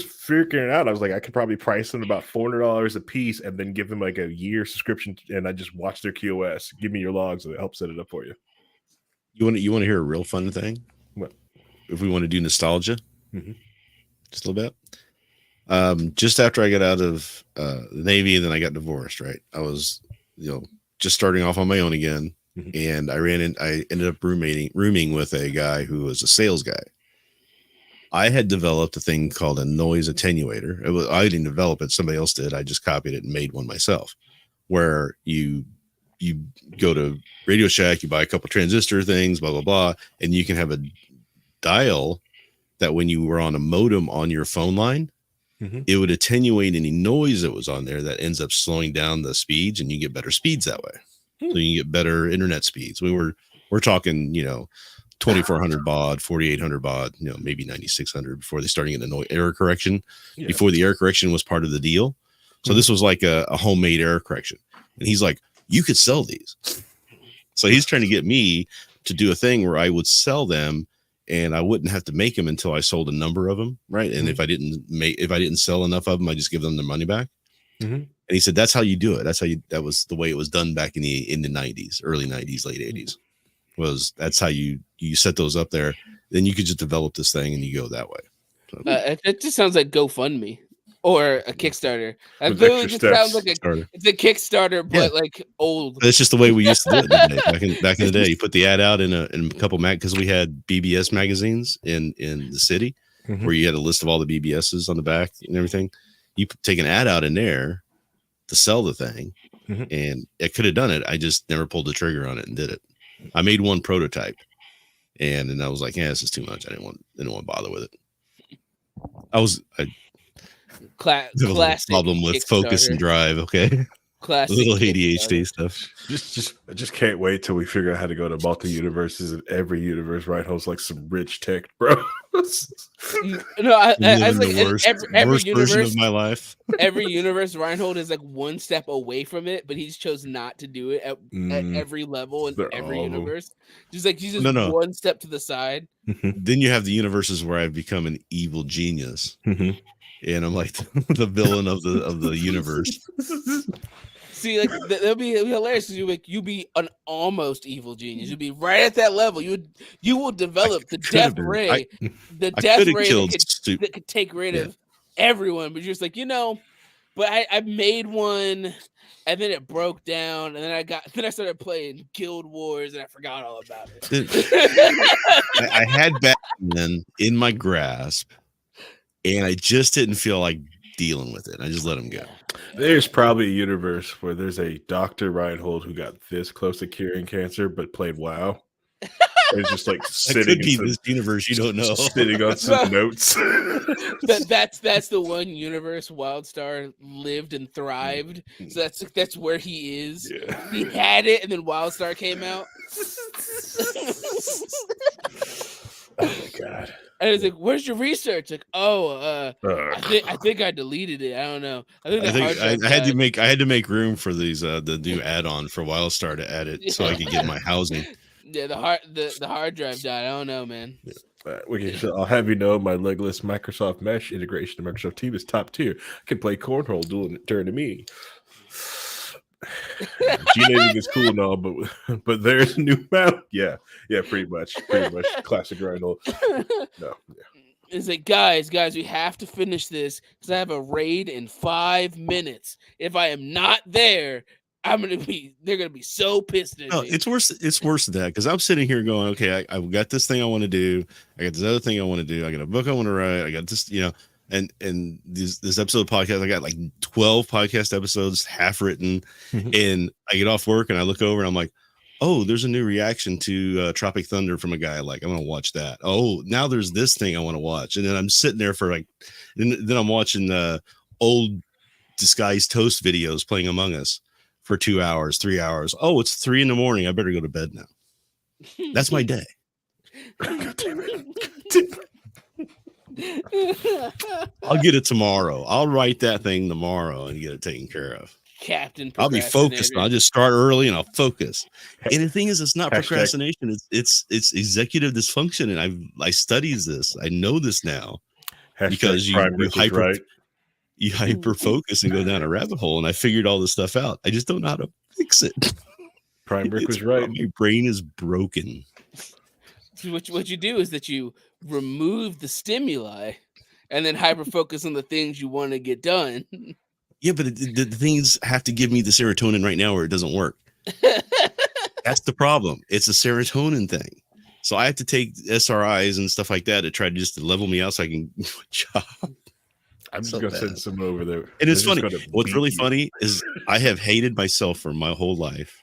figuring it out. I was like, I could probably price them about $400 a piece and then give them like a year subscription, and I just watch their QoS. Give me your logs, and it helps set it up for you. You want to hear a real fun thing? What? If we want to do nostalgia, just a little bit. Just after I got out of the Navy, and then I got divorced. Right, I was just starting off on my own again, and I ended up rooming with a guy who was a sales guy. I had developed a thing called a noise attenuator. I didn't develop it; somebody else did. I just copied it and made one myself. Where you go to Radio Shack, you buy a couple transistor things, blah blah blah, and you can have a dial that when you were on a modem on your phone line, it would attenuate any noise that was on there that ends up slowing down the speeds, and you get better speeds that way. So you get better internet speeds. We're talking, 2400 baud, 4800 baud, maybe 9600 before they started getting the error correction. Yeah. Before the error correction was part of the deal. So this was like a homemade error correction. And he's like, you could sell these. So he's trying to get me to do a thing where I would sell them and I wouldn't have to make them until I sold a number of them. Right. And if I didn't sell enough of them, I just give them their money back. And he said, that's how you do it. That was the way it was done back in the 90s, early 90s, late 80s. That's how you set those up there. Then you could just develop this thing and you go that way. So. It just sounds like GoFundMe or a Kickstarter. It literally just sounds like it's a Kickstarter, but like old. That's just the way we used to do it back in the day. You put the ad out in a couple because we had BBS magazines in the city where you had a list of all the BBSs on the back and everything. You take an ad out in there to sell the thing, and I could have done it. I just never pulled the trigger on it and did it. I made one prototype, and then I was like, "Yeah, this is too much. I didn't want to bother with it." I classic problem with focus and drive. Okay, classic little ADHD stuff. I just can't wait till we figure out how to go to multi universes, and every universe Reinhold's like some rich tech, bro. No, I like worst universe version of my life. Every universe Reinhold is like one step away from it, but he's chose not to do it at every level in every universe. He's one step to the side. Then you have the universes where I've become an evil genius, and I'm like the villain of the universe. See, like that'll be hilarious. You'll be an almost evil genius. You'll be right at that level. You will develop the death ray, that could take rid of everyone. But you're just like, but I made one, and then it broke down, and then I started playing Guild Wars, and I forgot all about it. I had Batman in my grasp, and I just didn't feel like dealing with it. I just let him go. There's probably a universe where there's a Dr. Reinhold who got this close to curing cancer but played WoW. It's just like sitting in this universe you don't know. Sitting on some notes. That's the one universe WildStar lived and thrived. So that's where he is. Yeah. He had it and then WildStar came out. Oh my god. And it's like, where's your research? Like, I think I deleted it. I don't know. I had to make room for these the new add-on for WildStar to add it so I could get my housing. Yeah, the hard drive died. I don't know, man. Yeah. I'll have you know, my legless Microsoft Mesh integration to Microsoft Teams is top tier. I can play cornhole during the meeting. Gene is cool and all, but there's a new mount. Yeah, pretty much classic Reinhold. No, yeah. It's like, guys, we have to finish this because I have a raid in 5 minutes. If I am not there, they're gonna be so pissed at me. It's worse than that because I'm sitting here going, okay, I've got this thing I want to do, I got this other thing I want to do, I got a book I want to write, I got this, and this episode of podcast, I got like 12 podcast episodes half written, and I get off work and I look over and I'm like, oh, there's a new reaction to Tropic Thunder from a guy I like. I'm gonna watch that. Oh, now there's this thing I want to watch, and then I'm sitting there for like, and then I'm watching old disguised toast videos playing Among Us for 2 hours, 3 hours. Oh, it's 3 a.m. I better go to bed now. That's my day. God damn it. I'll get it tomorrow. I'll write that thing tomorrow and get it taken care of. Captain, I'll be focused. I'll just start early and I'll focus. And the thing is, it's not procrastination. It's executive dysfunction. And I studied this. I know this now because you hyper focus and go down a rabbit hole. And I figured all this stuff out. I just don't know how to fix it. Prime Brick was right. My brain is broken. So what you do is that you remove the stimuli and then hyper focus on the things you want to get done. Yeah, but the things have to give me the serotonin right now or it doesn't work. That's the problem. It's a serotonin thing. So I have to take SRIs and stuff like that to try to level me out so I can do a job. I'm just going to send some over there. And it's funny. What's really funny is I have hated myself for my whole life.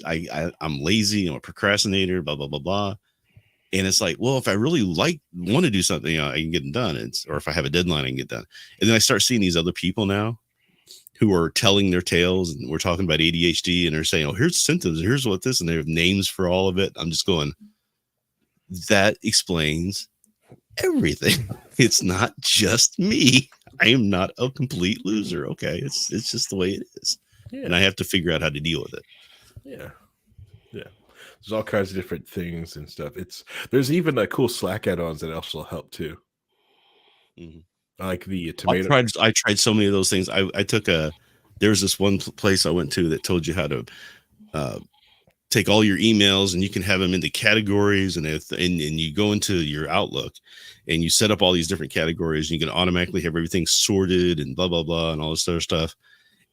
I'm lazy. I'm a procrastinator, blah, blah, blah, blah. And it's like, well, if I really want to do something, I can get it done. Or if I have a deadline, I can get done. And then I start seeing these other people now who are telling their tales, and we're talking about ADHD, and they're saying, oh, here's symptoms, here's what this, and they have names for all of it. I'm just going, that explains everything. It's not just me. I am not a complete loser. Okay. It's just the way it is. Yeah. And I have to figure out how to deal with it. Yeah. Yeah. There's all kinds of different things and stuff. There's even cool Slack add-ons that also help too. Mm-hmm. Like the tomato. I tried so many of those things. I took there was this one place I went to that told you how to take all your emails, and you can have them into categories, and you go into your Outlook and you set up all these different categories, and you can automatically have everything sorted and blah blah blah and all this other stuff.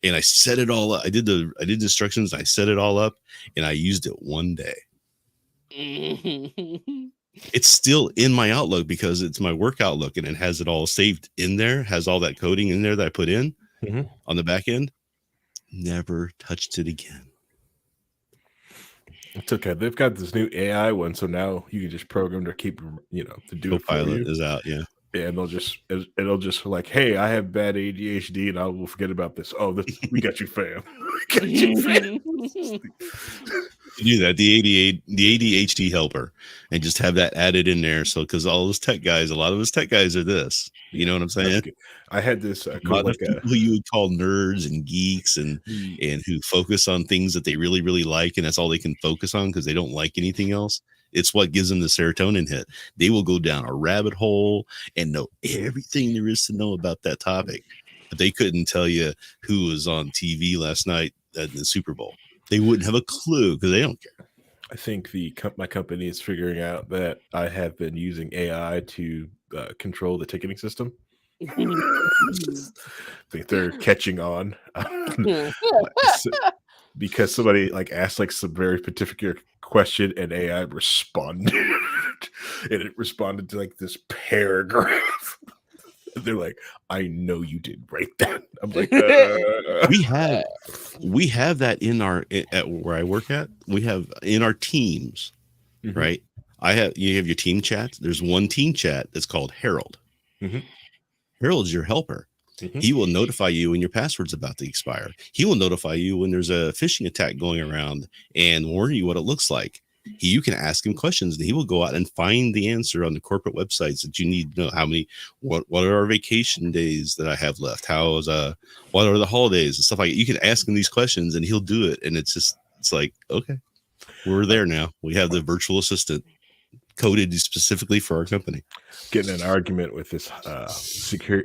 And I set it all up. I did the instructions, I set it all up, and I used it one day. It's still in my Outlook because it's my work Outlook, and it has it all saved in there, has all that coding in there that I put in on the back end. Never touched it again. It's okay. They've got this new AI one, so now you can just program to keep, to do it for you. Copilot is out, yeah. And it'll just like, hey, I have bad ADHD, and I will forget about this. Oh, we got you, fam. We got you, fam. Do that, the ADHD helper, and just have that added in there. So, because all those tech guys, a lot of those tech guys are this. You know what I'm saying? I had this people who you would call nerds and geeks and who focus on things that they really, really like, and that's all they can focus on because they don't like anything else. It's what gives them the serotonin hit. They will go down a rabbit hole and know everything there is to know about that topic. But they couldn't tell you who was on TV last night at the Super Bowl. They wouldn't have a clue because they don't care. I think my company is figuring out that I have been using AI to control the ticketing system. I think they're catching on. Because somebody asked some very particular question, and AI responded, and it responded to this paragraph. They're like, I know you didn't write that. I'm like, we have that in at where I work at. We have in our teams, right? You have your team chat. There's one team chat that's called Harold. Harold's your helper. He will notify you when your password's about to expire. He will notify you when there's a phishing attack going around and warn you what it looks like. You can ask him questions, and he will go out and find the answer on the corporate websites that you need to know. What are our vacation days that I have left? What are the holidays and stuff like that. You can ask him these questions, and he'll do it. And it's like, okay, we're there now. We have the virtual assistant coded specifically for our company. Getting an argument with this CISO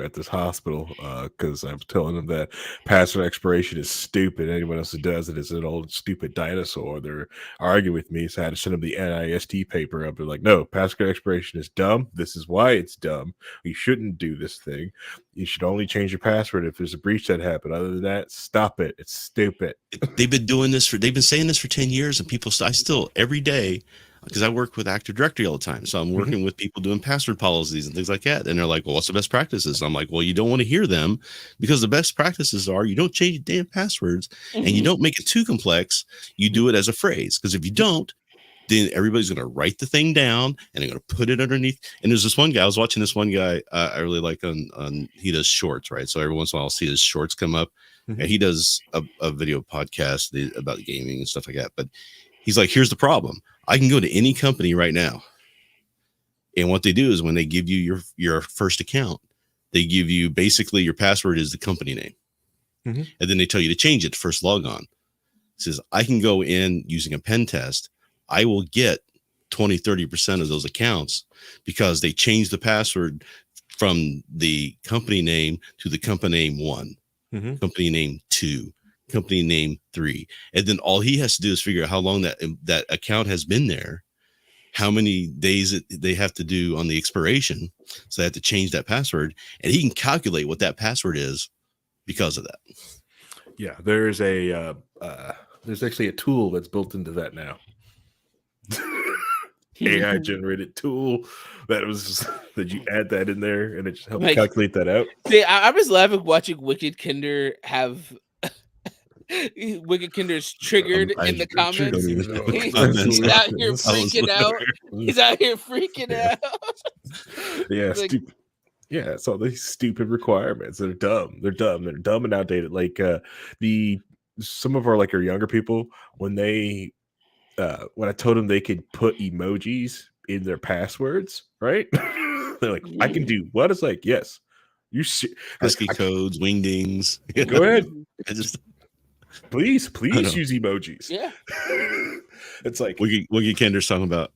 at this hospital because I was telling them that password expiration is stupid. Anyone else who does it is an old stupid dinosaur. They're arguing with me, so I had to send them the NIST paper up. They're like, no, password expiration is dumb. This is why it's dumb. You shouldn't do this thing. You should only change your password if there's a breach that happened. Other than that, stop it. It's stupid. They've been saying this for 10 years, and I still every day, because I work with Active Directory all the time. So I'm working with people doing password policies and things like that. And they're like, well, what's the best practices? I'm like, well, you don't want to hear them, because the best practices are you don't change damn passwords and you don't make it too complex. You do it as a phrase, because if you don't, then everybody's going to write the thing down and they're going to put it underneath. And there's this one guy, I was watching this one guy I really like on he does shorts, right? So every once in a while I'll see his shorts come up, and he does a video podcast about gaming and stuff like that. But he's like, here's the problem. I can go to any company right now, and what they do is when they give you your first account, they give you basically your password is the company name. And then they tell you to change it to first log on. It says, I can go in using a pen test. I will get 20-30% of those accounts because they changed the password from the company name to the company name 1, company name 2, company name 3. And then all he has to do is figure out how long that account has been there, how many days they have to do on the expiration. So they have to change that password, and he can calculate what that password is because of that. Yeah, there's actually a tool that's built into that now. AI generated tool that you add that in there, and it just helps calculate that out. See, I was laughing watching Wicked Kinder have Wicked Kinder's triggered in the comments. Don't even know what He's comments out are. here I was freaking out. He's out here freaking out. Yeah, Like- stupid. Yeah, so these stupid requirements. They're dumb. They're dumb and outdated. Like some of our like our younger people, when I told them they could put emojis in their passwords, right? They're like, I can do what? It's like, yes. You Pesky codes, wingdings. Go ahead. I just Please know. use emojis. Yeah. It's like Wiggy Kender's talking about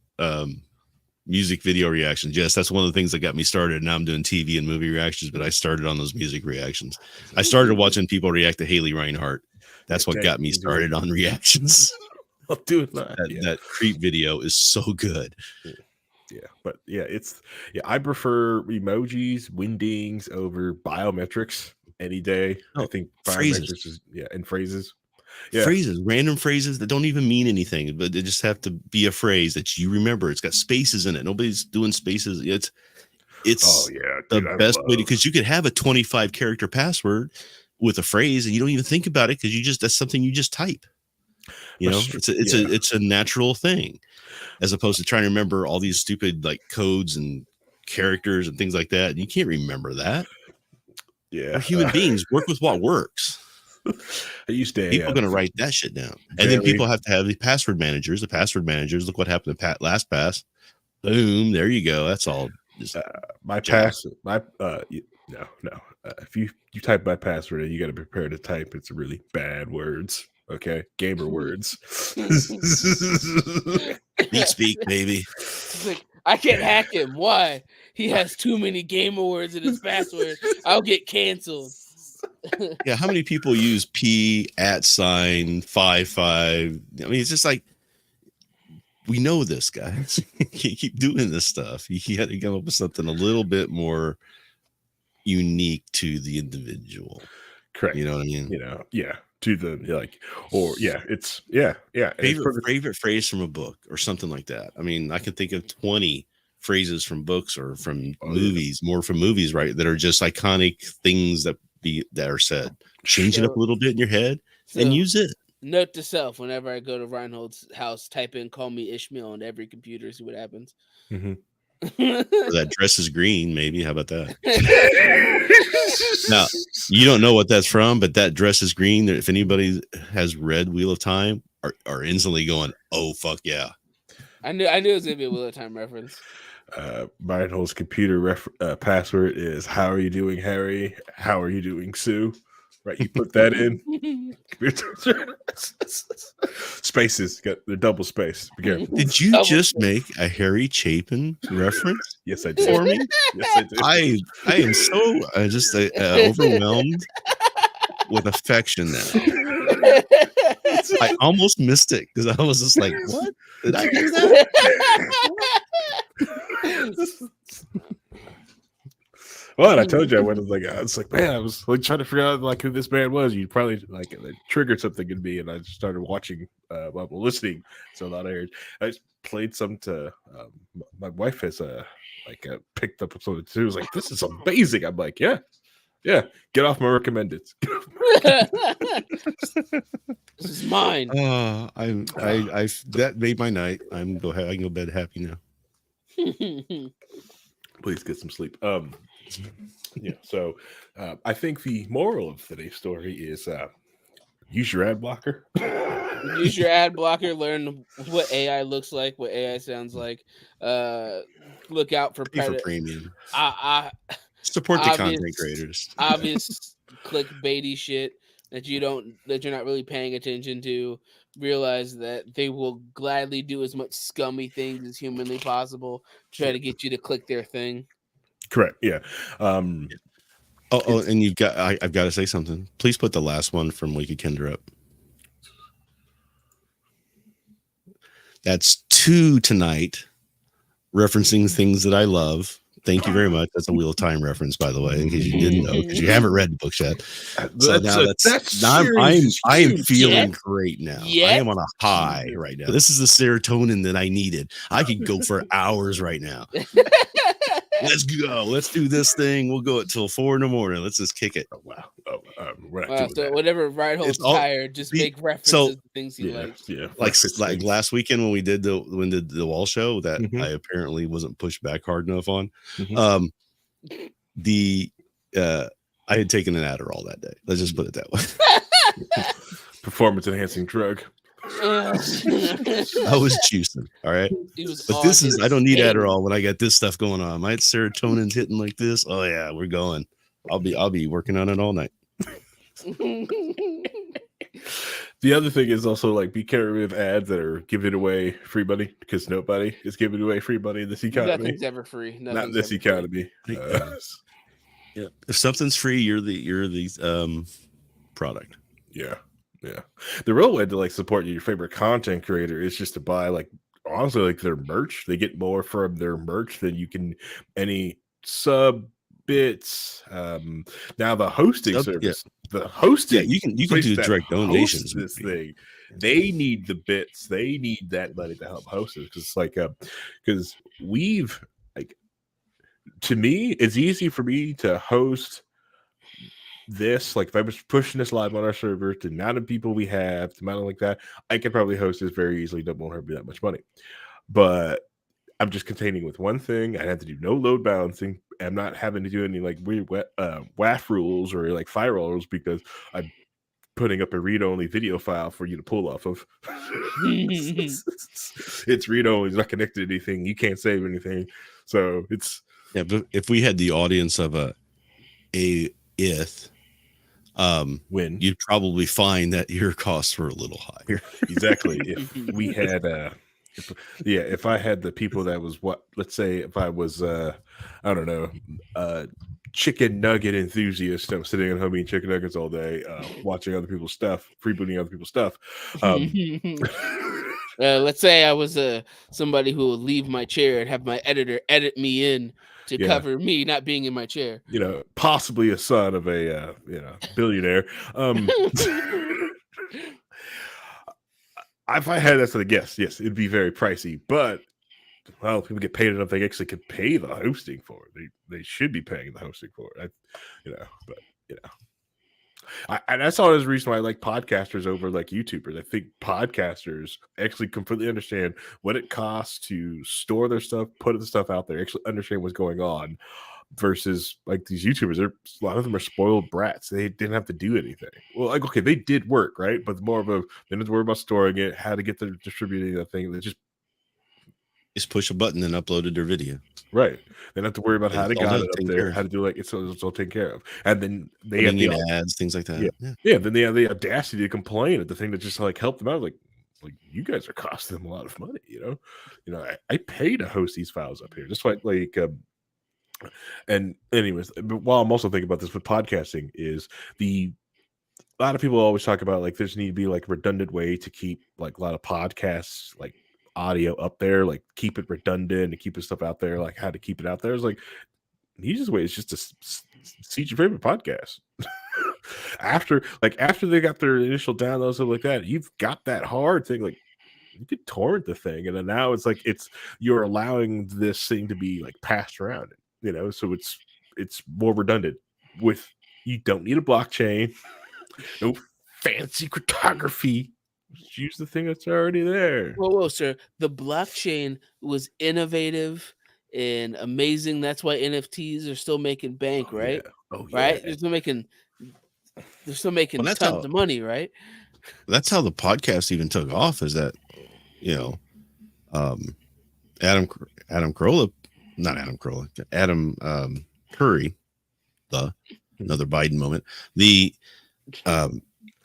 music video reactions. Yes, that's one of the things that got me started. Now I'm doing TV and movie reactions, but I started on those music reactions. I started watching people react to Haley Reinhart. That's what got me started on reactions. I'll do it. Yeah. That creep video is so good. Yeah, but yeah, I prefer emojis, wingdings over biometrics any day. I think biometrics is and phrases. Yeah. Phrases, random phrases that don't even mean anything, but they just have to be a phrase that you remember. It's got spaces in it. Nobody's doing spaces. It's the best way because you could have a 25 character password with a phrase and you don't even think about it because that's something you just type. You know, it's a natural thing, as opposed to trying to remember all these stupid like codes and characters and things like that. And you can't remember that. Yeah, we're human beings. Work with what works. I used to. People are going to write that shit down, and then people have to have the password managers. The password managers. Look what happened to LastPass. Boom! There you go. That's all. Just if you type my password, you got to prepare to type. It's really bad words. Okay, gamer words. Speak, baby. Like, I can't hack him. Why? He has too many gamer words in his password. I'll get canceled. Yeah, how many people use P@55? I mean, it's just like we know this, guys. You can't keep doing this stuff. You got to come up with something a little bit more unique to the individual. Correct. You know what I mean? To the favorite phrase from a book or something like that. I mean, I can think of 20 phrases from books or from movies, more from movies, right? That are just iconic things that are said. Change it up a little bit in your head and use it. Note to self: whenever I go to Reinhold's house, type in "call me Ishmael" on every computer. See what happens. Mm-hmm. Or that dress is green, maybe. How about that? Now, you don't know what that's from, but that dress is green. If anybody has read Wheel of Time, are instantly going, "Oh fuck yeah!" I knew it was gonna be a Wheel of Time reference. Reinhold's computer password is "How are you doing, Harry? How are you doing, Sue?" Right, you put that in. Spaces, they're double spaced. Be careful. Did you just make a Harry Chapin reference? Yes, I did. For me? Yes, I did. I am so just overwhelmed with affection now. I almost missed it because I was just like, "What did I do that?" Well, and I told you I was like, man, I was like trying to figure out like who this man was. You'd probably like triggered something in me, and I just started watching, listening. So a lot of areas. I just played some to my wife has picked up something too. It was like, this is amazing. I'm like, yeah, get off my recommended. This is mine. That made my night. I can go to bed happy now. Please get some sleep. So I think the moral of today's story is use your ad blocker. Use your ad blocker. Learn what AI looks like, what AI sounds like. Look out for premium. Support the content creators. Obvious clickbaity shit that you're not really paying attention to. Realize that they will gladly do as much scummy things as humanly possible to try to get you to click their thing. Correct. Yeah. And I've got to say something. Please put the last one from Wicked Kinder up. That's 2 tonight, referencing things that I love. Thank you very much. That's a Wheel of Time reference, by the way, in case you didn't know, because you haven't read the book yet. So I am feeling great now. I am on a high right now. This is the serotonin that I needed. I could go for hours right now. Let's go. Let's do this thing. We'll go until 4 a.m. Let's just kick it. Oh, wow. we're not Wow, doing so that. whenever Reinhold's It's all tired, just the- make references so- to things he Yeah, likes. yeah. like reference things. last weekend when we did the wall show that Mhm. I apparently wasn't pushed back hard enough on. Mhm. The I had taken an Adderall that day. Let's just put it that way. Performance enhancing drug. I was juicing. All right. He was But on this is his I don't need game. Adderall when I got this stuff going on. My serotonin's hitting like this. Oh yeah, we're going. I'll be working on it all night. The other thing is also like be careful of ads that are giving away free money because nobody is giving away free money in this economy. Nothing's ever free. Not in Nothing's this ever free. economy. Yeah. If something's free, you're the product. Yeah. The real way to like support your favorite content creator is just to buy like honestly like their merch. They get more from their merch than you can any sub bits. Now the hosting service, the hosting, you can place do that direct donations. hosts this thing. They need the bits. They need that money to help host it because like because we've like to me, it's easy for me to host this. Like if I was pushing this live on our server, the amount of people we have, the amount of like that, I could probably host this very easily. Don't want her to be that much money, but I'm just containing with one thing. I have to do no load balancing. I'm not having to do any like weird WAF rules or like firewall rules because I'm putting up a read-only video file for you to pull off of. It's read-only. It's not connected to anything. You can't save anything. So it's But if we had the audience of a ith, win. you'd probably find that your costs were a little higher. Exactly. If we had if I had the people that was let's say if I was I don't know, chicken nugget enthusiast, I'm sitting at home eating chicken nuggets all day, watching other people's stuff, freebooting other people's stuff. Let's say I was somebody who would leave my chair and have my editor edit me in to cover me not being in my chair. You know, possibly a son of a billionaire. If I had that sort of guess, yes, it'd be very pricey. But well, people get paid enough; they actually could pay the hosting for it. They should be paying the hosting for it. And that's all the reason why I like podcasters over like YouTubers. I think podcasters actually completely understand what it costs to store their stuff, put the stuff out there, actually understand what's going on. Versus like these YouTubers, a lot of them are spoiled brats. They didn't have to do anything. Well, like okay, they did work, right? But more of a they didn't have to worry about storing it, how to get the distributing that thing. They just push a button and uploaded their video. Right. They don't have to worry about how to get it up there, how to do it's all taken care of. And then they have the ads, things like that. Yeah. Then they have the audacity to complain at the thing that just like helped them out. Like you guys are costing them a lot of money, you know. I pay to host these files up here. Just like and anyways, but while I'm also thinking about this with podcasting is a lot of people always talk about like there's need to be like redundant way to keep like a lot of podcasts like audio up there, like keep it redundant and keep the stuff out there, like how to keep it out there. It's like the easiest way is just to see your favorite podcast. after they got their initial downloads and like that, you've got that hard thing, like you could torrent the thing, and then now it's like you're allowing this thing to be like passed around, so it's more redundant. With you don't need a blockchain, no fancy cryptography. Just use the thing that's already there. Whoa, sir. The blockchain was innovative and amazing. That's why NFTs are still making bank, right? Yeah. Oh, yeah. Right? They're still making tons of money, right? That's how the podcast even took off, is that, Adam Curry, another Biden moment.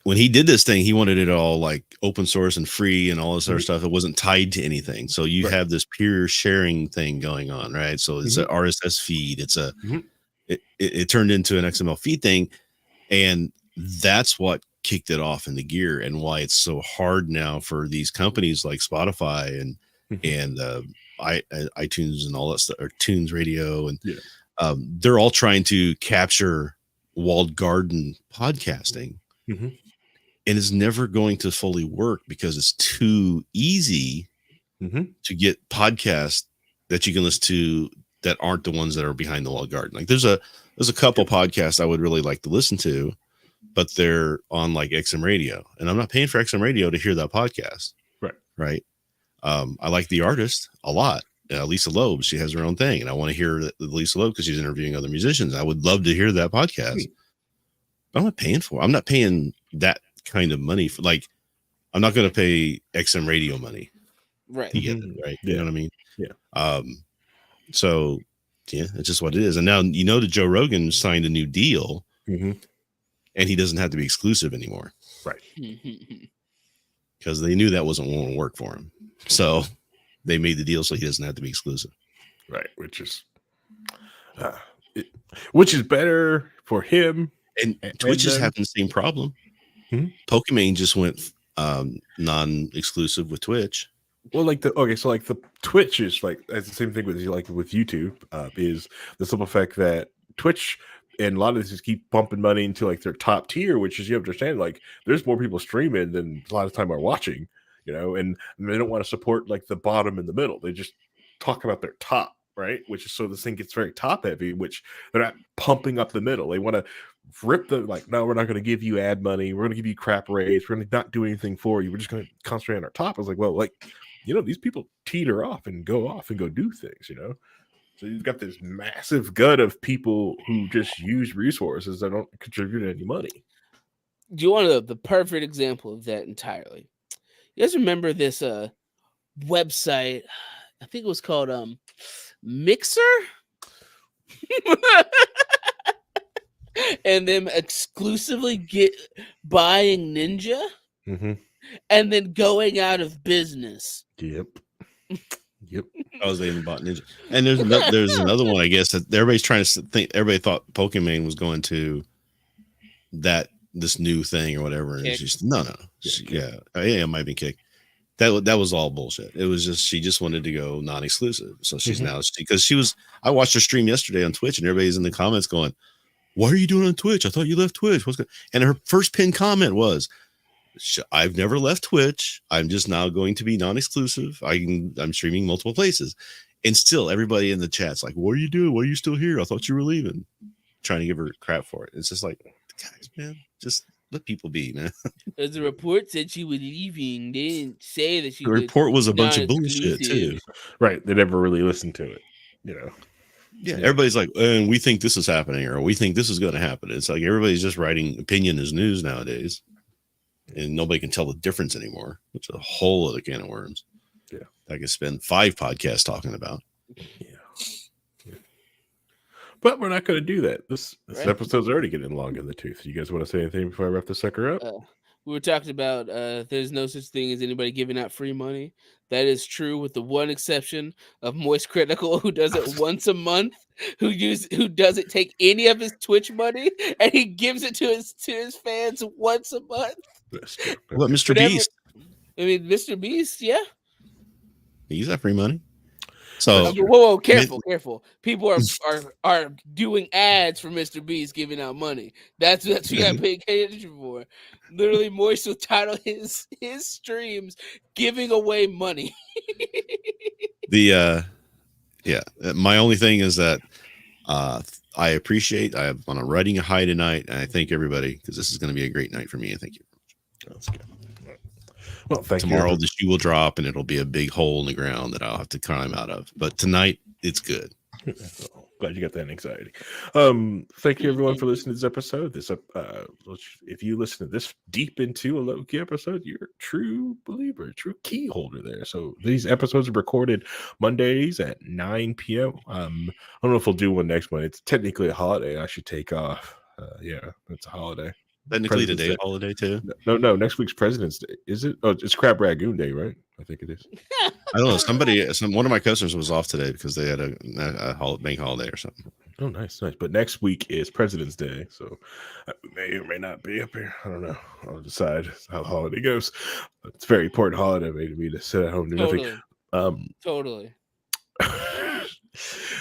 When he did this thing, he wanted it all like open source and free and all this other stuff. It wasn't tied to anything. So you have this peer sharing thing going on, right? So it's an RSS feed. It's it turned into an XML feed thing. And that's what kicked it off into gear, and why it's so hard now for these companies like Spotify and iTunes and all that stuff, or Tunes Radio. And they're all trying to capture walled garden podcasting. And it's never going to fully work because it's too easy to get podcasts that you can listen to that aren't the ones that are behind the walled garden. Like there's a couple podcasts I would really like to listen to, but they're on like XM radio, and I'm not paying for XM radio to hear that podcast. Right. I like the artist a lot. Lisa Loeb, she has her own thing, and I want to hear Lisa Loeb because she's interviewing other musicians. I would love to hear that podcast. But I'm not paying for it. I'm not paying that kind of money for, like, I'm not going to pay XM radio money. Right. To get it, right. You know what I mean? Yeah. So yeah, it's just what it is. And now, that Joe Rogan signed a new deal, and he doesn't have to be exclusive anymore. Right. Because they knew that wasn't going to work for him. So they made the deal so he doesn't have to be exclusive. Right. Which is better for him. And Twitch is having the same problem. Pokemon just went non-exclusive with Twitch. Well, the Twitch is like, it's the same thing with YouTube, is the simple fact that Twitch and a lot of this just keep pumping money into like their top tier, which is, you understand, like there's more people streaming than a lot of time are watching, and they don't want to support like the bottom and the middle. They just talk about their top, right? Which is, so this thing gets very top heavy, which they're not pumping up the middle. They want to rip no, we're not going to give you ad money. We're going to give you crap rates. We're going to not do anything for you. We're just going to concentrate on our top. I was like, well, these people teeter off and go do things, So you've got this massive gut of people who just use resources that don't contribute any money. Do you want the perfect example of that entirely? You guys remember this website? I think it was called Mixer? And them exclusively buying Ninja and then going out of business. Yep. I was even bought Ninja. And there's another one, I guess, that everybody's trying to think. Everybody thought Pokemon was going to this new thing or whatever. And it's just no. Yeah, it might be Kick. That was all bullshit. It was just, she just wanted to go non-exclusive. So she's now, because I watched her stream yesterday on Twitch, and everybody's in the comments going, "What are you doing on Twitch? I thought you left Twitch. What's good?" And her first pinned comment was, "I've never left Twitch. I'm just now going to be non-exclusive. I'm streaming multiple places." And still everybody in the chat's like, "What are you doing? Why are you still here? I thought you were leaving." Trying to give her crap for it. It's just like, guys, man, just let people be, man. There's a report said she was leaving. They didn't say that she The report was a bunch of bullshit too. Right. They never really listened to it, Yeah, everybody's like, and we think this is happening, or we think this is going to happen. It's like everybody's just writing opinion as news nowadays, and nobody can tell the difference anymore, which is a whole other can of worms. Yeah, I could spend 5 podcasts talking about. Yeah. But we're not going to do that. This episode's already getting long in the tooth. You guys want to say anything before I wrap this sucker up? We were talking about there's no such thing as anybody giving out free money. That is true, with the one exception of Moist Critical, who does it once a month, who doesn't take any of his Twitch money, and he gives it to his fans once a month. What, Mr. Beast? I mean, Mr. Beast, yeah. He's got free money. So whoa, careful. People are doing ads for Mr. Beast giving out money. That's what you gotta pay attention for. Literally, Moist will title his streams "Giving Away Money." My only thing is that I appreciate. I'm on a writing a high tonight, and I thank everybody, because this is going to be a great night for me. And thank you. That's good. Well, tomorrow the shoe will drop, and it'll be a big hole in the ground that I'll have to climb out of. But tonight, it's good. Glad you got that anxiety. Thank you, everyone, for listening to this episode. If you listen to this deep into a Loki episode, you're a true believer, a true key holder there. So these episodes are recorded Mondays at 9 p.m. I don't know if we'll do one next Monday. It's technically a holiday. I should take off. It's a holiday. Technically today a holiday too. No. Next week's President's Day. Is it? Oh, it's Crab Ragoon Day, right? I think it is. I don't know. One of my customers was off today because they had a bank holiday or something. Oh, nice. But next week is President's Day, so I may or may not be up here. I don't know. I'll decide how the holiday goes. It's a very important holiday to me to sit at home and do nothing. Totally.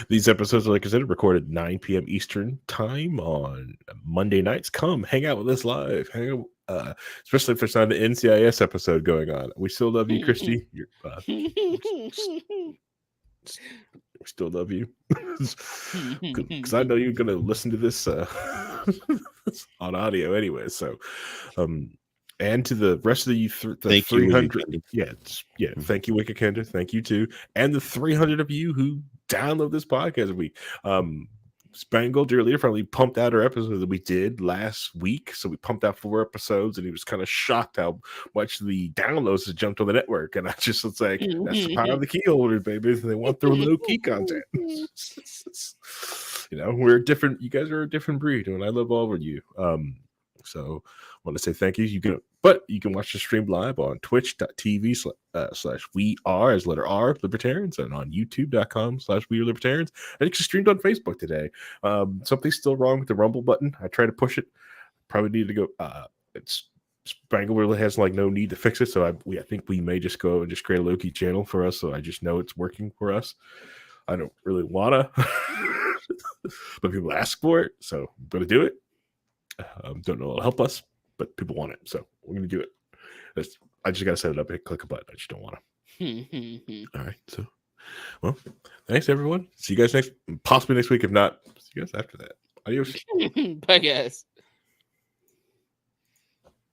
These episodes are, like I said, recorded 9 p.m. Eastern time on Monday nights. Come hang out with us live. Hang out, especially if there's not an NCIS episode going on. We still love you, Christy. We still love you. Because I know you're going to listen to this on audio anyway. So, and to the rest of the Thank you, 300, Wicked thank you, Wicked Kender, thank you too, and the 300 of you who download this podcast. We Spangled, dear leader, finally pumped out our episode that we did last week. So we pumped out 4 episodes, and he was kind of shocked how much the downloads has jumped on the network. And I just was like, that's the power of the key holders, baby. They want their low key content. We're different. You guys are a different breed, and I love all of you. So I want to say thank you. You can watch the stream live on twitch.tv / we are as letter R libertarians, and on youtube.com / we are libertarians. I actually streamed on Facebook today. Something's still wrong with the Rumble button. I tried to push it. Probably need to go. It's Spangle really has no need to fix it. So I think we may just go and just create a Loki channel for us. So I just know it's working for us. I don't really wanna, but people ask for it, so I'm gonna do it. Don't know it'll help us, but people want it, so we're gonna do it. I just gotta set it up and click a button. I just don't want to. All right, so well, thanks everyone. See you guys possibly next week. If not, see you guys after that. Adios. Bye, guys.